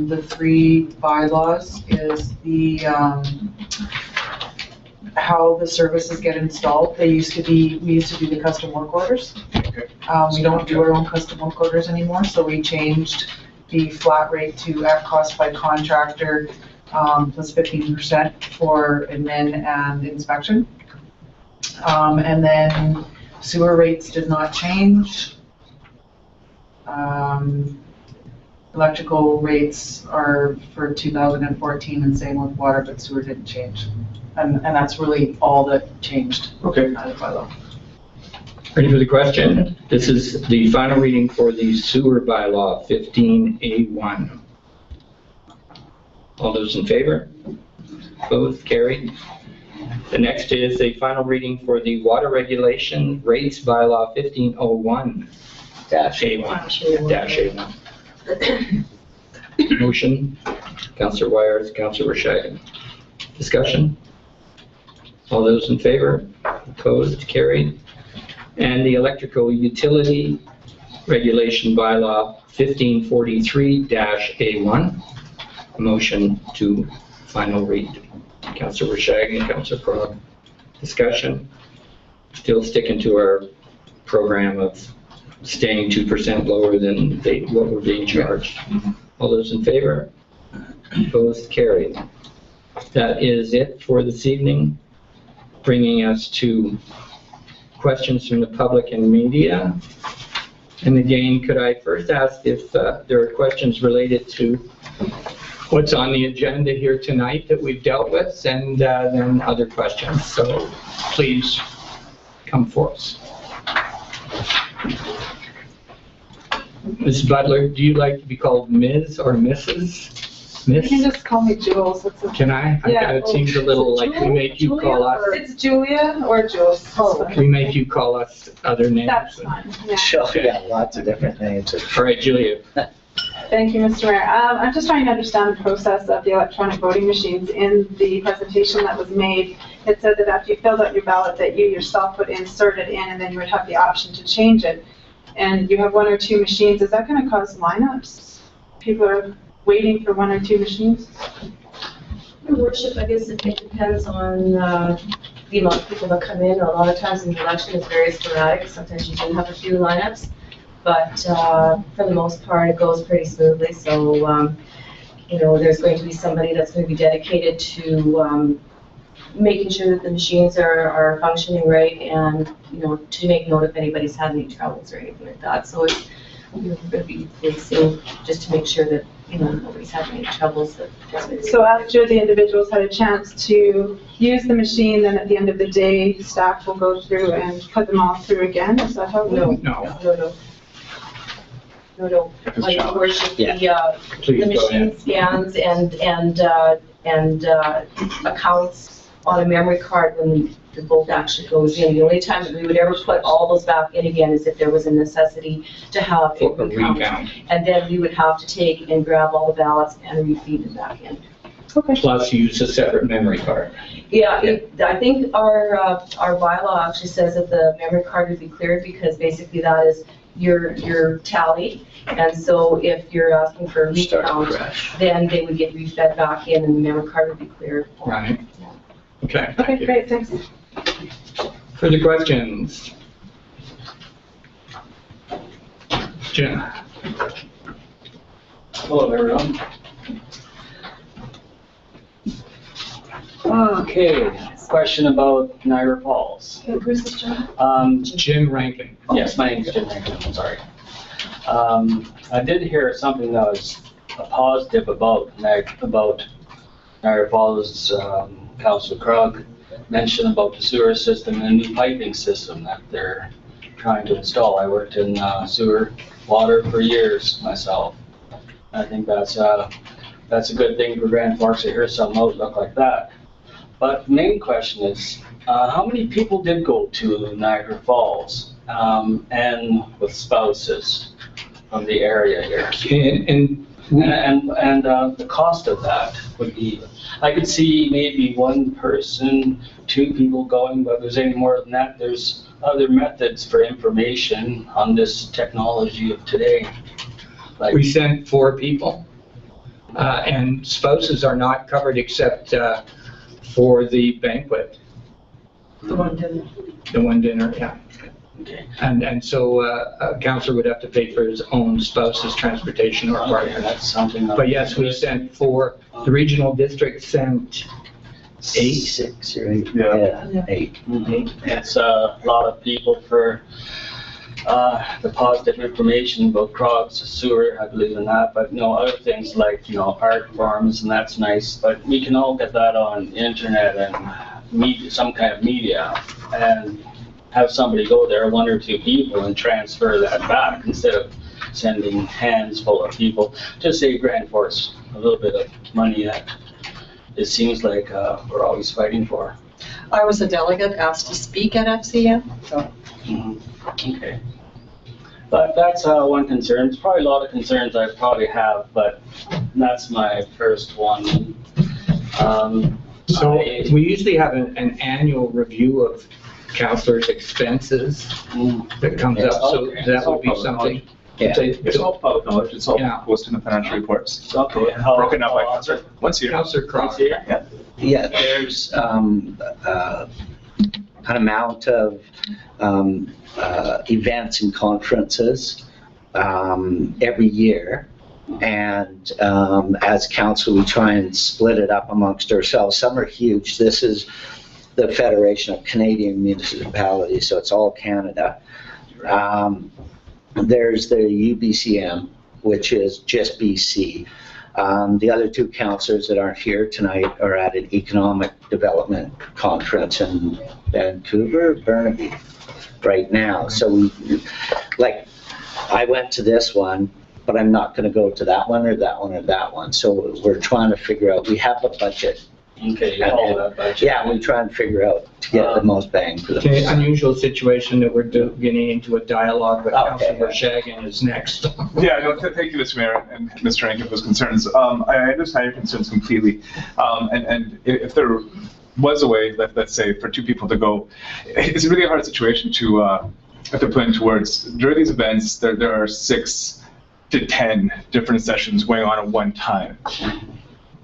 the 3 bylaws is the how the services get installed. We used to do the custom work orders. Okay. We don't do our own custom work orders anymore, so we changed the flat rate to at cost by contractor plus 15% for admin and inspection. And then sewer rates did not change. Electrical rates are for 2014 and same with water, but sewer didn't change. And that's really all that changed. Okay. Out of bylaw. Ready for the question? This is the final reading for the sewer bylaw 15A1. All those in favor? Opposed? Carried. The next is a final reading for the water regulation rates bylaw 1501 A1. Motion, Councillor Wires, Councillor Rashagan. Discussion? All those in favor? Opposed? Carried. And the electrical utility regulation bylaw 1543-A1. Motion to final read. Councillor Rashagan, Councillor Crog. Discussion? Still sticking to our program of staying 2% lower than what we're being charged. All those in favor? Opposed? Carried. That is it for this evening, bringing us to questions from the public and media. And again, could I first ask if there are questions related to what's on the agenda here tonight that we've dealt with, and then other questions. So please come forth. Ms. Butler, do you like to be called Ms. or Mrs.? You Miss? can just call me Jules. It's Can I? Yeah. It seems a little like we make you call us. It's Julia or Jules. We make you call us other names. That's fine. Yeah. Sure, yeah, lots of different names. All right, Julia. Thank you, Mr. Mayor. I'm just trying to understand the process of the electronic voting machines. In the presentation that was made, it said that after you filled out your ballot, that you yourself would insert it in, and then you would have the option to change it. And you have one or two machines. Is that going to cause lineups? People are waiting for one or two machines? Your worship, I guess it depends on the amount of people that come in. A lot of times in the election it's very sporadic. Sometimes you do have a few lineups, but for the most part it goes pretty smoothly. So, you know, there's going to be somebody that's going to be dedicated to making sure that the machines are functioning right, and, you know, to make note if anybody's had any troubles or anything like that. So it's, you know, going to be policing just to make sure that, you know, nobody's having any troubles. So after the individuals had a chance to use the machine, then at the end of the day, staff will go through and put them all through again? Is that how it No, works? No. no. Like, your worship, Yeah. Please the go machine ahead. scans and accounts on a memory card when the vote actually goes in. The only time that we would ever put all those back in again is if there was a necessity to have For a a recount. recount. And then we would have to take and grab all the ballots and refeed them back in. Okay. Plus use a separate memory card. Yeah, I think our bylaw actually says that the memory card would be cleared, because basically that is your tally. And so if you're asking for a Start recount, fresh. then they would get refed back in and the memory card would be cleared. Right. Okay. Okay, great, thanks. Further questions? Jim? Hello, everyone. Okay, question about Niagara Falls. Who's this, John? Jim Rankin. Yes, my name is Jim Rankin, I'm sorry. I did hear something that was a positive about Niagara Falls. Councilor Krug mentioned about the sewer system and the new piping system that they're trying to install. I worked in sewer water for years myself. I think that's a good thing for Grand Forks to hear some outlook like that. But the main question is, how many people did go to Niagara Falls and with spouses from the area here? And And the cost of that would be, I could see maybe one person, two people going, but if there's any more than that, there's other methods for information on this technology of today. Like, we sent 4 people. And spouses are not covered except for the banquet. The one dinner. The one dinner, yeah. okay. And so a counselor would have to pay for his own spouse's transportation or Okay, partner. that's something. But yes, we sent 4. The regional district sent 8. 6 or 8. Yeah. Yeah, 8. It's a lot of people for the positive information about crops, sewer, I believe in that, but, other things like, art forms, and that's nice, but we can all get that on the internet and media, some kind of media, and have somebody go there, 1 or 2 people, and transfer that back instead of sending hands full of people. Just say Grand Force, a little bit of money that it seems like we're always fighting for. I was a delegate asked to speak at FCM, so. Okay. But that's one concern. There's probably a lot of concerns I probably have, but that's my first one. So we usually have an annual review of councillors' expenses that comes up, so Okay. that would be something. Yeah. It's all public knowledge, it's all Yeah. posted in the financial reports. Okay. Broken out by council, once a year. Councillor Cross. Yeah, there's an amount of events and conferences every year. And as council, we try and split it up amongst ourselves. Some are huge. This is the Federation of Canadian Municipalities, so it's all Canada. There's the UBCM, which is just BC. The other 2 councillors that aren't here tonight are at an economic development conference in Vancouver, Burnaby, right now. So I went to this one, but I'm not going to go to that one or that one or that one. So we're trying to figure out, we have a budget. Okay, you follow that budget. Yeah, we try and figure out to get the most bang for the buck. Okay, unusual situation that we're getting into a dialogue with Okay. Councillor Shagan is next. Yeah, no, thank you, Mr. Mayor and Mr. Rankin, for those concerns. I understand your concerns completely. And if there was a way, let's say, for 2 people to go, it's a really hard situation to put into words. During these events, there are 6 to 10 different sessions going on at one time.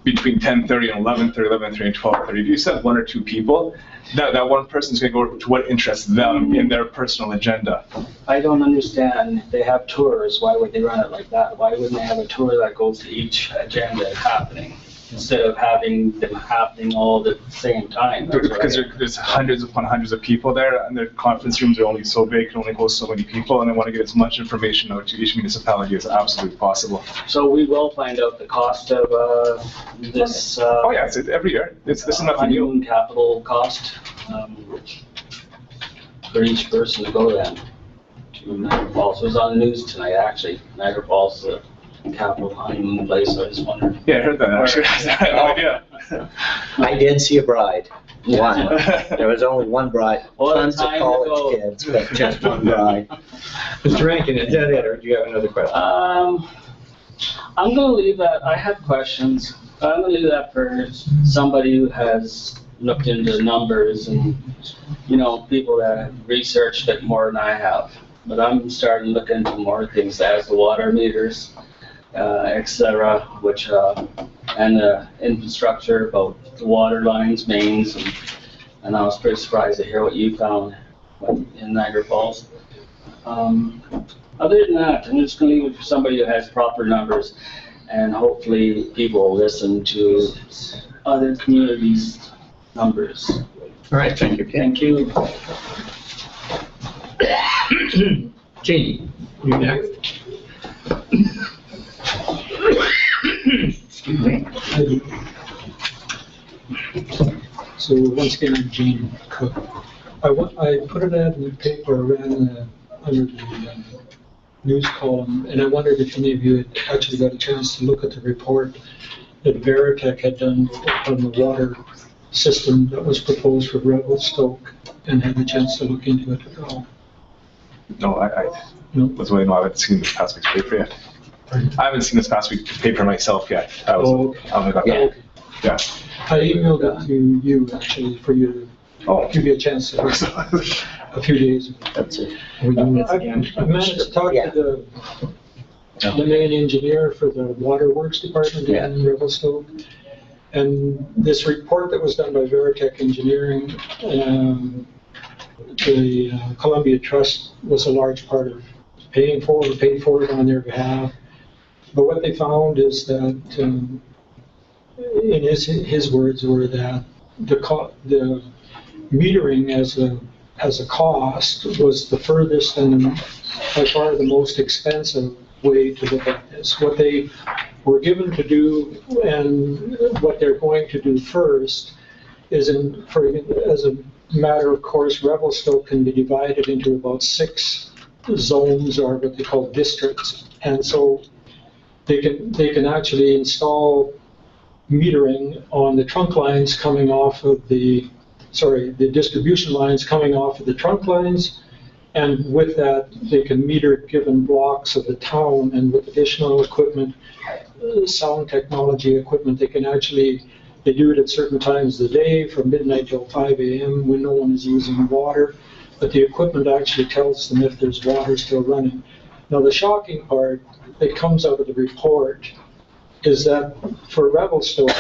Between 10:30 and 11:30, 11:30 and 12:30. If you send 1 or 2 people, that one person's going to go to what interests them in their personal agenda. I don't understand. They have tours. Why would they run it like that? Why wouldn't they have a tour that goes to each agenda happening instead of having them happening all at the same time? That's what Because I- there's hundreds upon hundreds of people there, and their conference rooms are only so big, can only host so many people, and they want to get as much information out to each municipality as absolutely possible. So we will find out the cost of this. Oh yeah, it's every year. This is nothing new. Honeymoon capital cost for each person to go then to Niagara Falls. It was on the news tonight, actually. Niagara Falls is a capital honeymoon place, so I just wondered. Yeah, I heard that actually. I had no idea. I did see a bride. One. There was only one bride. What a Tons of time to college go. kids, but just one bride. Mr. Rankin, is that it, or do you have another question? I'm gonna leave that, I have questions. I'm gonna leave that for somebody who has looked into numbers and, people that have researched it more than I have. But I'm starting to look into more things as the water meters, et cetera, which, and the infrastructure about the water lines, mains, and I was pretty surprised to hear what you found in Niagara Falls. Other than that, I'm just gonna leave it for somebody who has proper numbers, and hopefully people will listen to other communities' numbers. All right, thank you. Thank you. Jeannie, you next. Excuse me. So once again, I'm Gene Cook. I put an ad in the paper, ran under the news column, and I wondered if any of you had actually got a chance to look at the report that Veritech had done on the water system that was proposed for Revelstoke, and had a chance to look into it at all. No, I was waiting. I haven't seen this past week's paper yet. I haven't seen this past week's paper myself yet. I only got that. Yeah. I emailed it to you actually for you to give you a chance to look a few days ago. That's it. Are we doing this again? I managed to talk to the main engineer for the Waterworks Department in Revelstoke. And this report that was done by Veritech Engineering, the Columbia Trust was a large part of paid for it on their behalf. But what they found is that, in his words, were that the metering as a cost was the furthest and by far the most expensive way to look at this. What they were given to do and what they're going to do first is, as a matter of course, Revelstoke can be divided into about 6 zones, or what they call districts. And so they can actually install metering on the trunk lines coming off of the distribution lines coming off of the trunk lines. And with that, they can meter given blocks of the town, and with additional equipment, sound technology equipment, they do it at certain times of the day from midnight till 5 a.m. when no one is using water. But the equipment actually tells them if there's water still running. Now, the shocking part that comes out of the report is that for Revelstoke,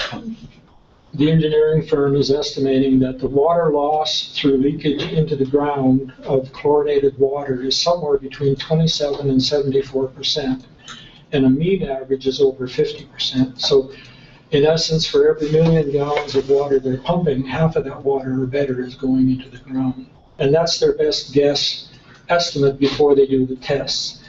the engineering firm is estimating that the water loss through leakage into the ground of chlorinated water is somewhere between 27 and 74%, and a mean average is over 50%. So, in essence, for every 1 million gallons of water they're pumping, half of that water or better is going into the ground. And that's their best guess estimate before they do the tests.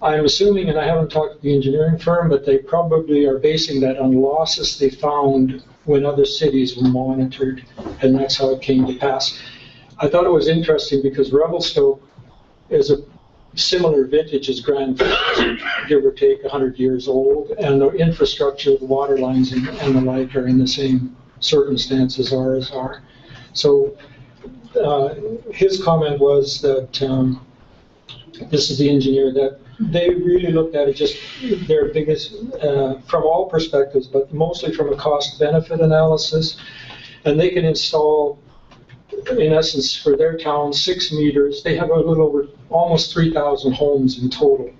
I'm assuming, and I haven't talked to the engineering firm, but they probably are basing that on losses they found when other cities were monitored, and that's how it came to pass. I thought it was interesting because Revelstoke is a similar vintage as Grand Forks, give or take 100 years old, and the infrastructure, the water lines and the like are in the same circumstances ours are. So his comment was that this is the engineer, that they really looked at it just their biggest, from all perspectives, but mostly from a cost-benefit analysis. And they can install, in essence, for their town, 6 meters. They have a little over almost 3,000 homes in total.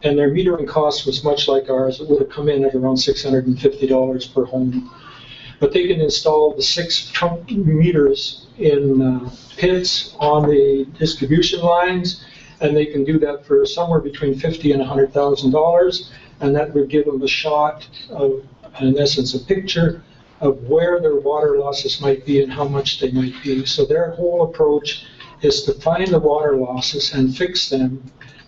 And their metering cost was much like ours. It would have come in at around $650 per home. But they can install the 6 trunk meters in pits on the distribution lines, and they can do that for somewhere between $50,000 and $100,000, and that would give them a shot of, in essence, a picture of where their water losses might be and how much they might be. So their whole approach is to find the water losses and fix them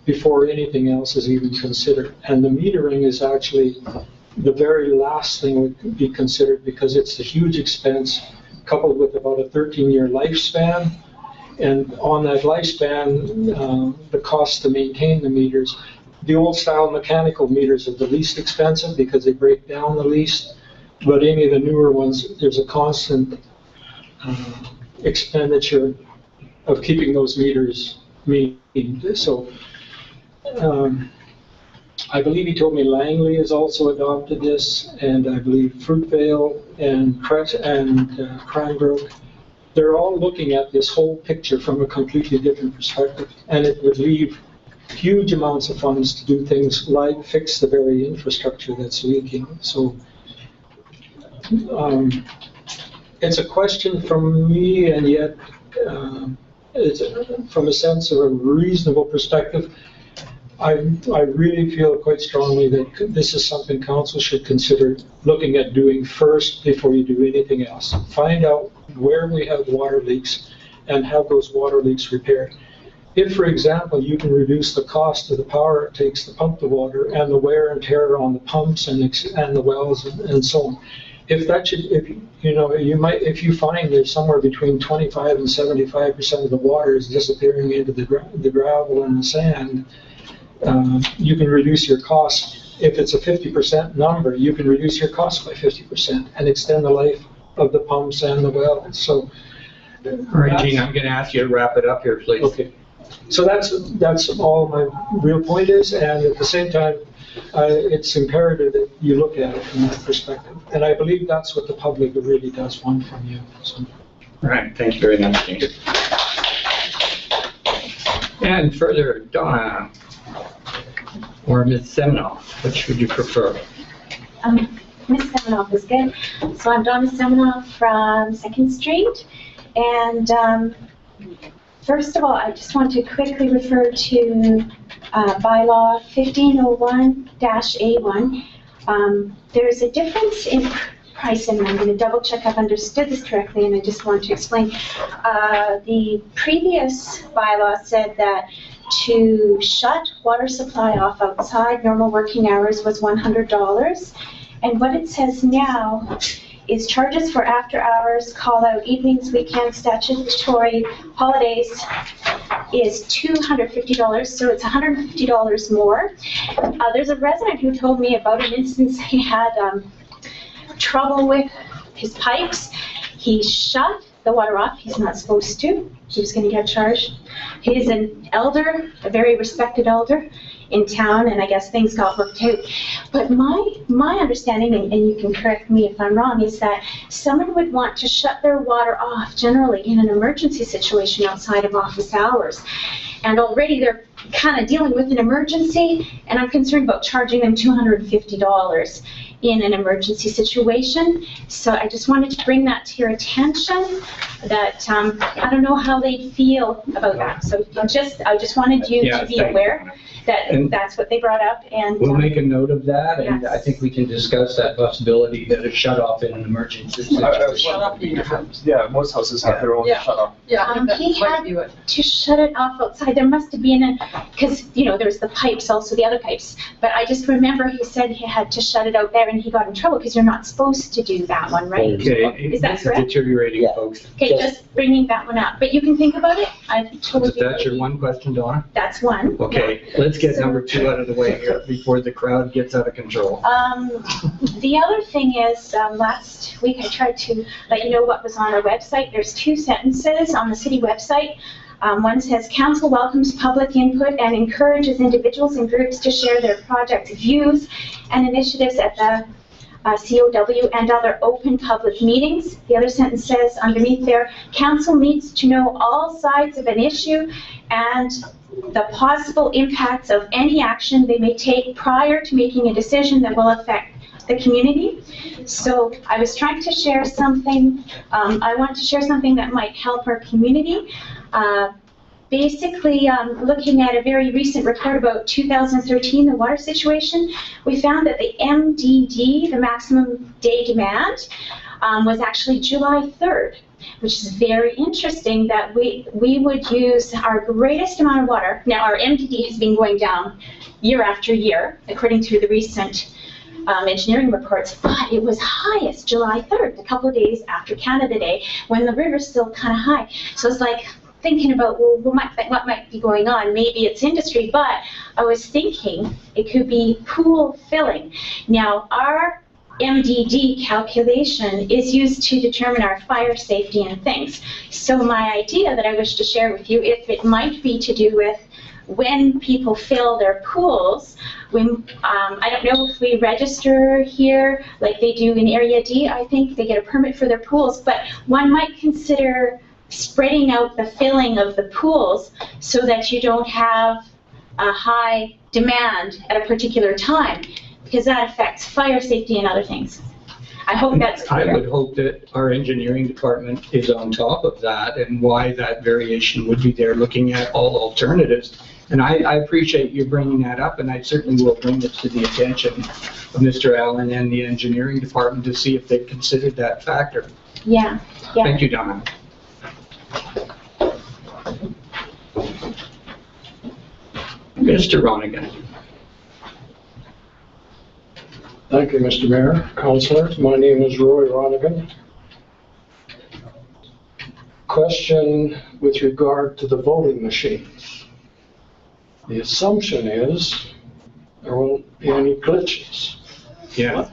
before anything else is even considered. And the metering is actually the very last thing would be considered, because it's a huge expense coupled with about a 13-year lifespan. And on that lifespan, the cost to maintain the meters, the old style mechanical meters are the least expensive because they break down the least, but any of the newer ones, there's a constant expenditure of keeping those meters maintained. So I believe he told me Langley has also adopted this, and I believe Fruitvale and Cranbrook. They're all looking at this whole picture from a completely different perspective, and it would leave huge amounts of funds to do things like fix the very infrastructure that's leaking. So it's a question from me, and yet it's from a sense of a reasonable perspective. I really feel quite strongly that this is something council should consider looking at doing first before you do anything else. Find out where we have water leaks and have those water leaks repaired. If, for example, you can reduce the cost of the power it takes to pump the water and the wear and tear on the pumps and the wells and so on, if you find there's somewhere between 25 and 75% of the water is disappearing into the gravel and the sand, you can reduce your cost. If it's a 50% number, you can reduce your cost by 50% and extend the life of the pumps and the wells. So, all right, Gene, I'm going to ask you to wrap it up here, please. Okay. So that's all my real point is, and at the same time, it's imperative that you look at it from that perspective. And I believe that's what the public really does want from you. So. All right, thank you very much, Gene. And further, Donna or Ms. Seminoff, which would you prefer? Ms. Seminoff is good. So I'm Donna Seminoff from 2nd Street. And first of all, I just want to quickly refer to bylaw 1501-A1. There's a difference in price, and I'm going to double check I've understood this correctly, and I just want to explain. The previous bylaw said that to shut water supply off outside normal working hours was $100. And what it says now is charges for after hours, call out, evenings, weekends, statutory holidays is $250, so it's $150 more. There's a resident who told me about an instance he had trouble with his pipes. He shut the water off, he's not supposed to, he was gonna get charged. He's an elder, a very respected elder in town, and I guess things got worked out. But my understanding, and you can correct me if I'm wrong, is that someone would want to shut their water off generally in an emergency situation outside of office hours. And already they're kind of dealing with an emergency, and I'm concerned about charging them $250 in an emergency situation. So I just wanted to bring that to your attention, that I don't know how they feel about that. So I just wanted you to be aware that that's what they brought up. And we'll make a note of that, and yes. I think we can discuss that possibility that it's shut off in an emergency situation. Yeah, most houses have their own shut off. Yeah, I think he that might had be it. to shut it off outside. There must have been because, there's the pipes, also the other pipes. But I just remember he said he had to shut it out there, and he got in trouble because you're not supposed to do that one, right? Okay, Is that this correct? deteriorating, Yeah. folks. Okay, just bringing that one up. But you can think about it. I told Is you. that your one question, Donna? That's one. Okay, let's get So- number 2 out of the way here before the crowd gets out of control. The other thing is, last week I tried to let you know what was on our website. There's 2 sentences on the city website. One says, council welcomes public input and encourages individuals and groups to share their project views and initiatives at the COW and other open public meetings. The other sentence says underneath there, council needs to know all sides of an issue and the possible impacts of any action they may take prior to making a decision that will affect the community. So I was trying to share something, I want to share something that might help our community. Basically, looking at a very recent report about 2013, the water situation, we found that the MDD, the maximum day demand, was actually July 3rd, which is very interesting that we would use our greatest amount of water. Now, our MDD has been going down year after year, according to the recent engineering reports, but it was highest July 3rd, a couple of days after Canada Day, when the river's still kind of high. So it's like thinking about, well, what might be going on? Maybe it's industry, but I was thinking it could be pool filling. Now, our MDD calculation is used to determine our fire safety and things. So my idea that I wish to share with you, if it might be to do with when people fill their pools, I don't know if we register here like they do in Area D, I think they get a permit for their pools, but one might consider spreading out the filling of the pools so that you don't have a high demand at a particular time, because that affects fire safety and other things. I hope that's clear. I would hope that our engineering department is on top of that and why that variation would be there, looking at all alternatives. And I appreciate you bringing that up, and I certainly will bring it to the attention of Mr. Allen and the engineering department to see if they've considered that factor. Yeah. Thank you, Donna. Mr. Ronigan. Thank you, Mr. Mayor, Councilors. My name is Roy Ronigan. Question with regard to the voting machines. The assumption is there won't be any glitches. Yeah.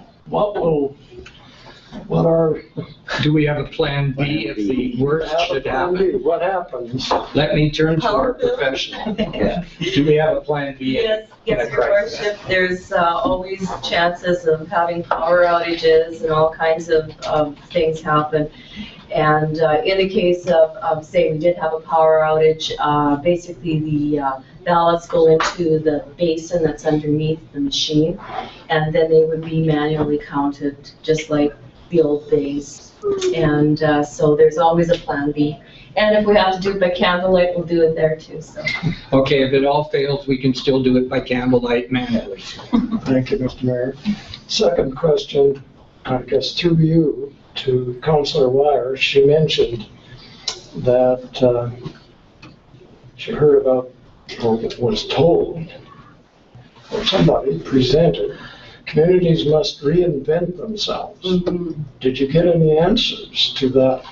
Do we have a plan B if the worst should happen? What happens? Let me turn to our professional. Do we have a plan B? Yes, Your Worship, there's always chances of having power outages and all kinds of things happen. And in the case of, say, we did have a power outage, basically the ballots go into the basin that's underneath the machine, and then they would be manually counted, just like the old days. And so there's always a plan B. And if we have to do it by candlelight, we'll do it there too, so. Okay, if it all fails, we can still do it by candlelight manually. Thank you, Mr. Mayor. Second question, I guess to you, to Councilor Wire. She mentioned that she heard about or was told, or somebody presented, communities must reinvent themselves. Did you get any answers to that?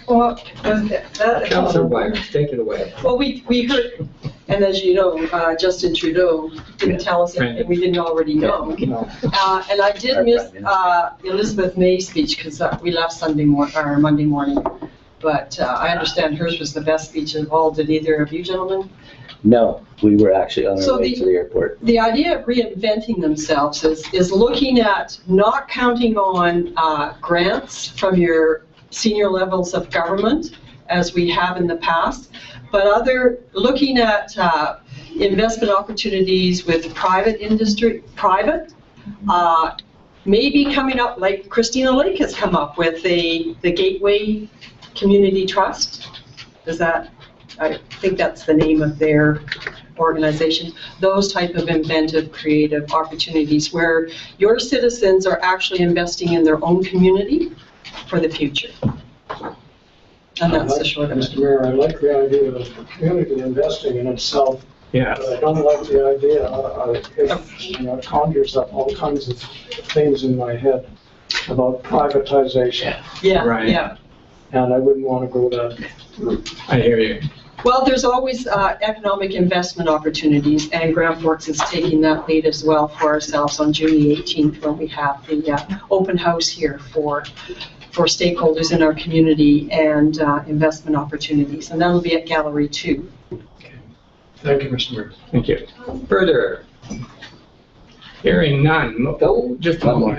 Well, Councilor Wyman, take it away. well, we heard, and as you know, Justin Trudeau didn't tell us anything we didn't already know. No. And I did miss Elizabeth May's speech because we left Monday morning. But I understand hers was the best speech of all. Did either of you gentlemen? No, we were actually on So our way to the airport. The idea of reinventing themselves is looking at not counting on grants from your senior levels of government, as we have in the past, but looking at investment opportunities with private industry, maybe coming up, like Christina Lake has come up with the Gateway Community Trust. I think that's the name of their organization. Those type of inventive, creative opportunities where your citizens are actually investing in their own community for the future. And that's the short of it. Mr. Mayor, I like the idea of the community investing in itself. Yeah. But I don't like the idea, it conjures up all kinds of things in my head about privatization. Yeah, Right. yeah. And I wouldn't want to go that route. I hear you. Well, there's always economic investment opportunities, and Grand Forks is taking that lead as well for ourselves on June the 18th when we have the open house here for stakeholders in our community and investment opportunities. And that'll be at Gallery 2. Thank you, Mr. Mayor. Thank you. Further? Hearing none. Oh, just one more.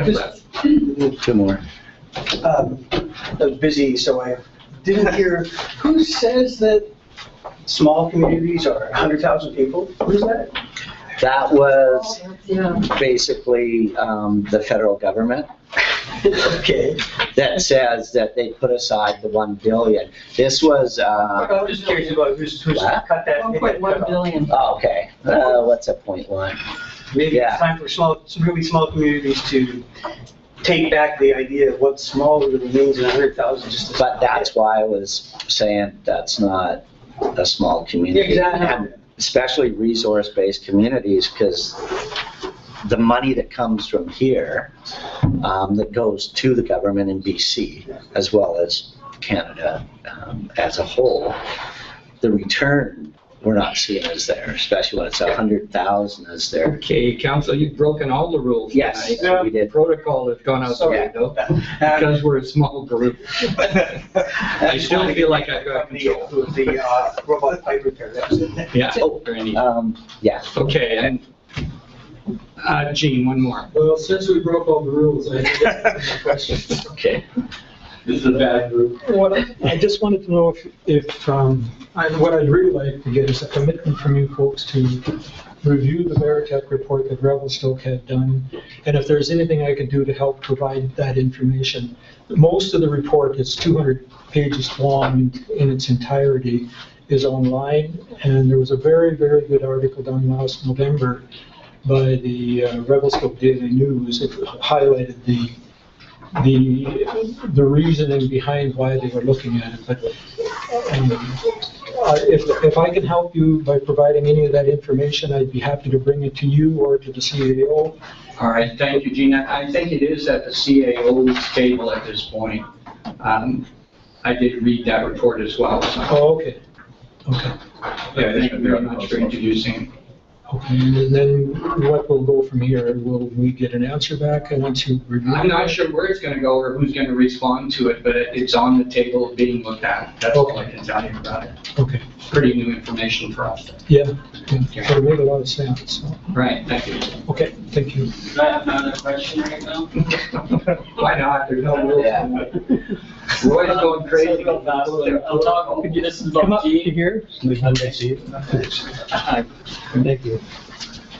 Two more. I was busy, so I didn't hear, who says that small communities are 100,000 people? Who's that? That was Yeah. basically the federal government Okay. that says that they put aside the 1 billion. This was, I'm just curious about who's What? cut that. 1.1 billion. oh, okay, what's a 0.1? Maybe Yeah. it's time for some really small communities to take back the idea of what small really means in 100,000. But that's why I was saying that's not a small community. Exactly. And especially resource-based communities, because the money that comes from here, that goes to the government in BC, as well as Canada as a whole, the return we're not seeing is there, especially when it's 100,000 is there. Okay, council, you've broken all the rules. Yes, tonight. we did. Protocol has gone out the window because we're a small group. I still feel like I've got control. The robot pipe repair, that was it. Yeah. Yeah. Okay, and Gene, one more. Well, since we broke all the rules, I have a question. Okay. This is a bad group. I just wanted to know what I'd really like to get is a commitment from you folks to review the Veritech report that Revelstoke had done, and if there's anything I can do to help provide that information. Most of the report, it's 200 pages long in its entirety, is online, and there was a very, very good article done last November by the Revelstoke Daily News. It highlighted the reasoning behind why they were looking at it. But if I can help you by providing any of that information, I'd be happy to bring it to you or to the CAO. All right, thank you, Gina. I think it is at the CAO's table at this point. I did read that report as well. So. Oh, okay. Okay. Yeah, thank you very much for introducing. Okay, and then what will go from here? Will we get an answer back once you review it? I'm not sure where it's going to go or who's going to respond to it, but it's on the table being looked at. That's all I can tell you about it. Okay. Pretty new information for us. Yeah, so it made a lot of sense. So. Right, thank you. Okay, thank you. Do I have another question right now? Why not? There's no rules. Yeah. Roy's going crazy. I'm talking, this is about Gene. Here. Thank you.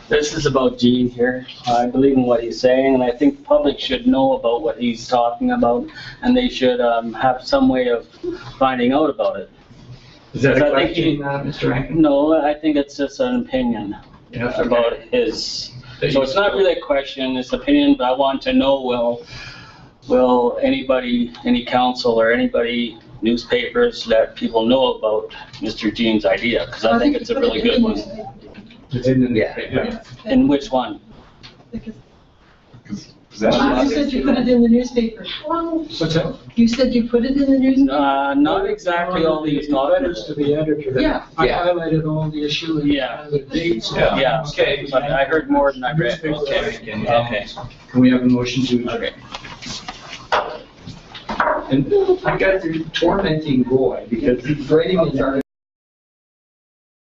This is about Gene here. I believe in what he's saying, and I think the public should know about what he's talking about, and they should have some way of finding out about it. Is that a I think question, Mr. Rankin? No, I think it's just an opinion about his. So it's not really a question, it's opinion, but I want to know, will anybody, any council or anybody newspapers, let people know about Mr. Jean's idea, because I think it's a really good one. It's in the, Yeah. And which one? You said you put it in the newspaper. What's that? You said you put it in the newspaper? Not exactly all these Letters to the editor. Yeah. I Yeah. highlighted all the issue and Yeah. the dates. Yeah, Okay. but I heard more than I read. Okay. Okay. Can we have a motion to? Okay. And you guys are tormenting Roy because he's writing his article.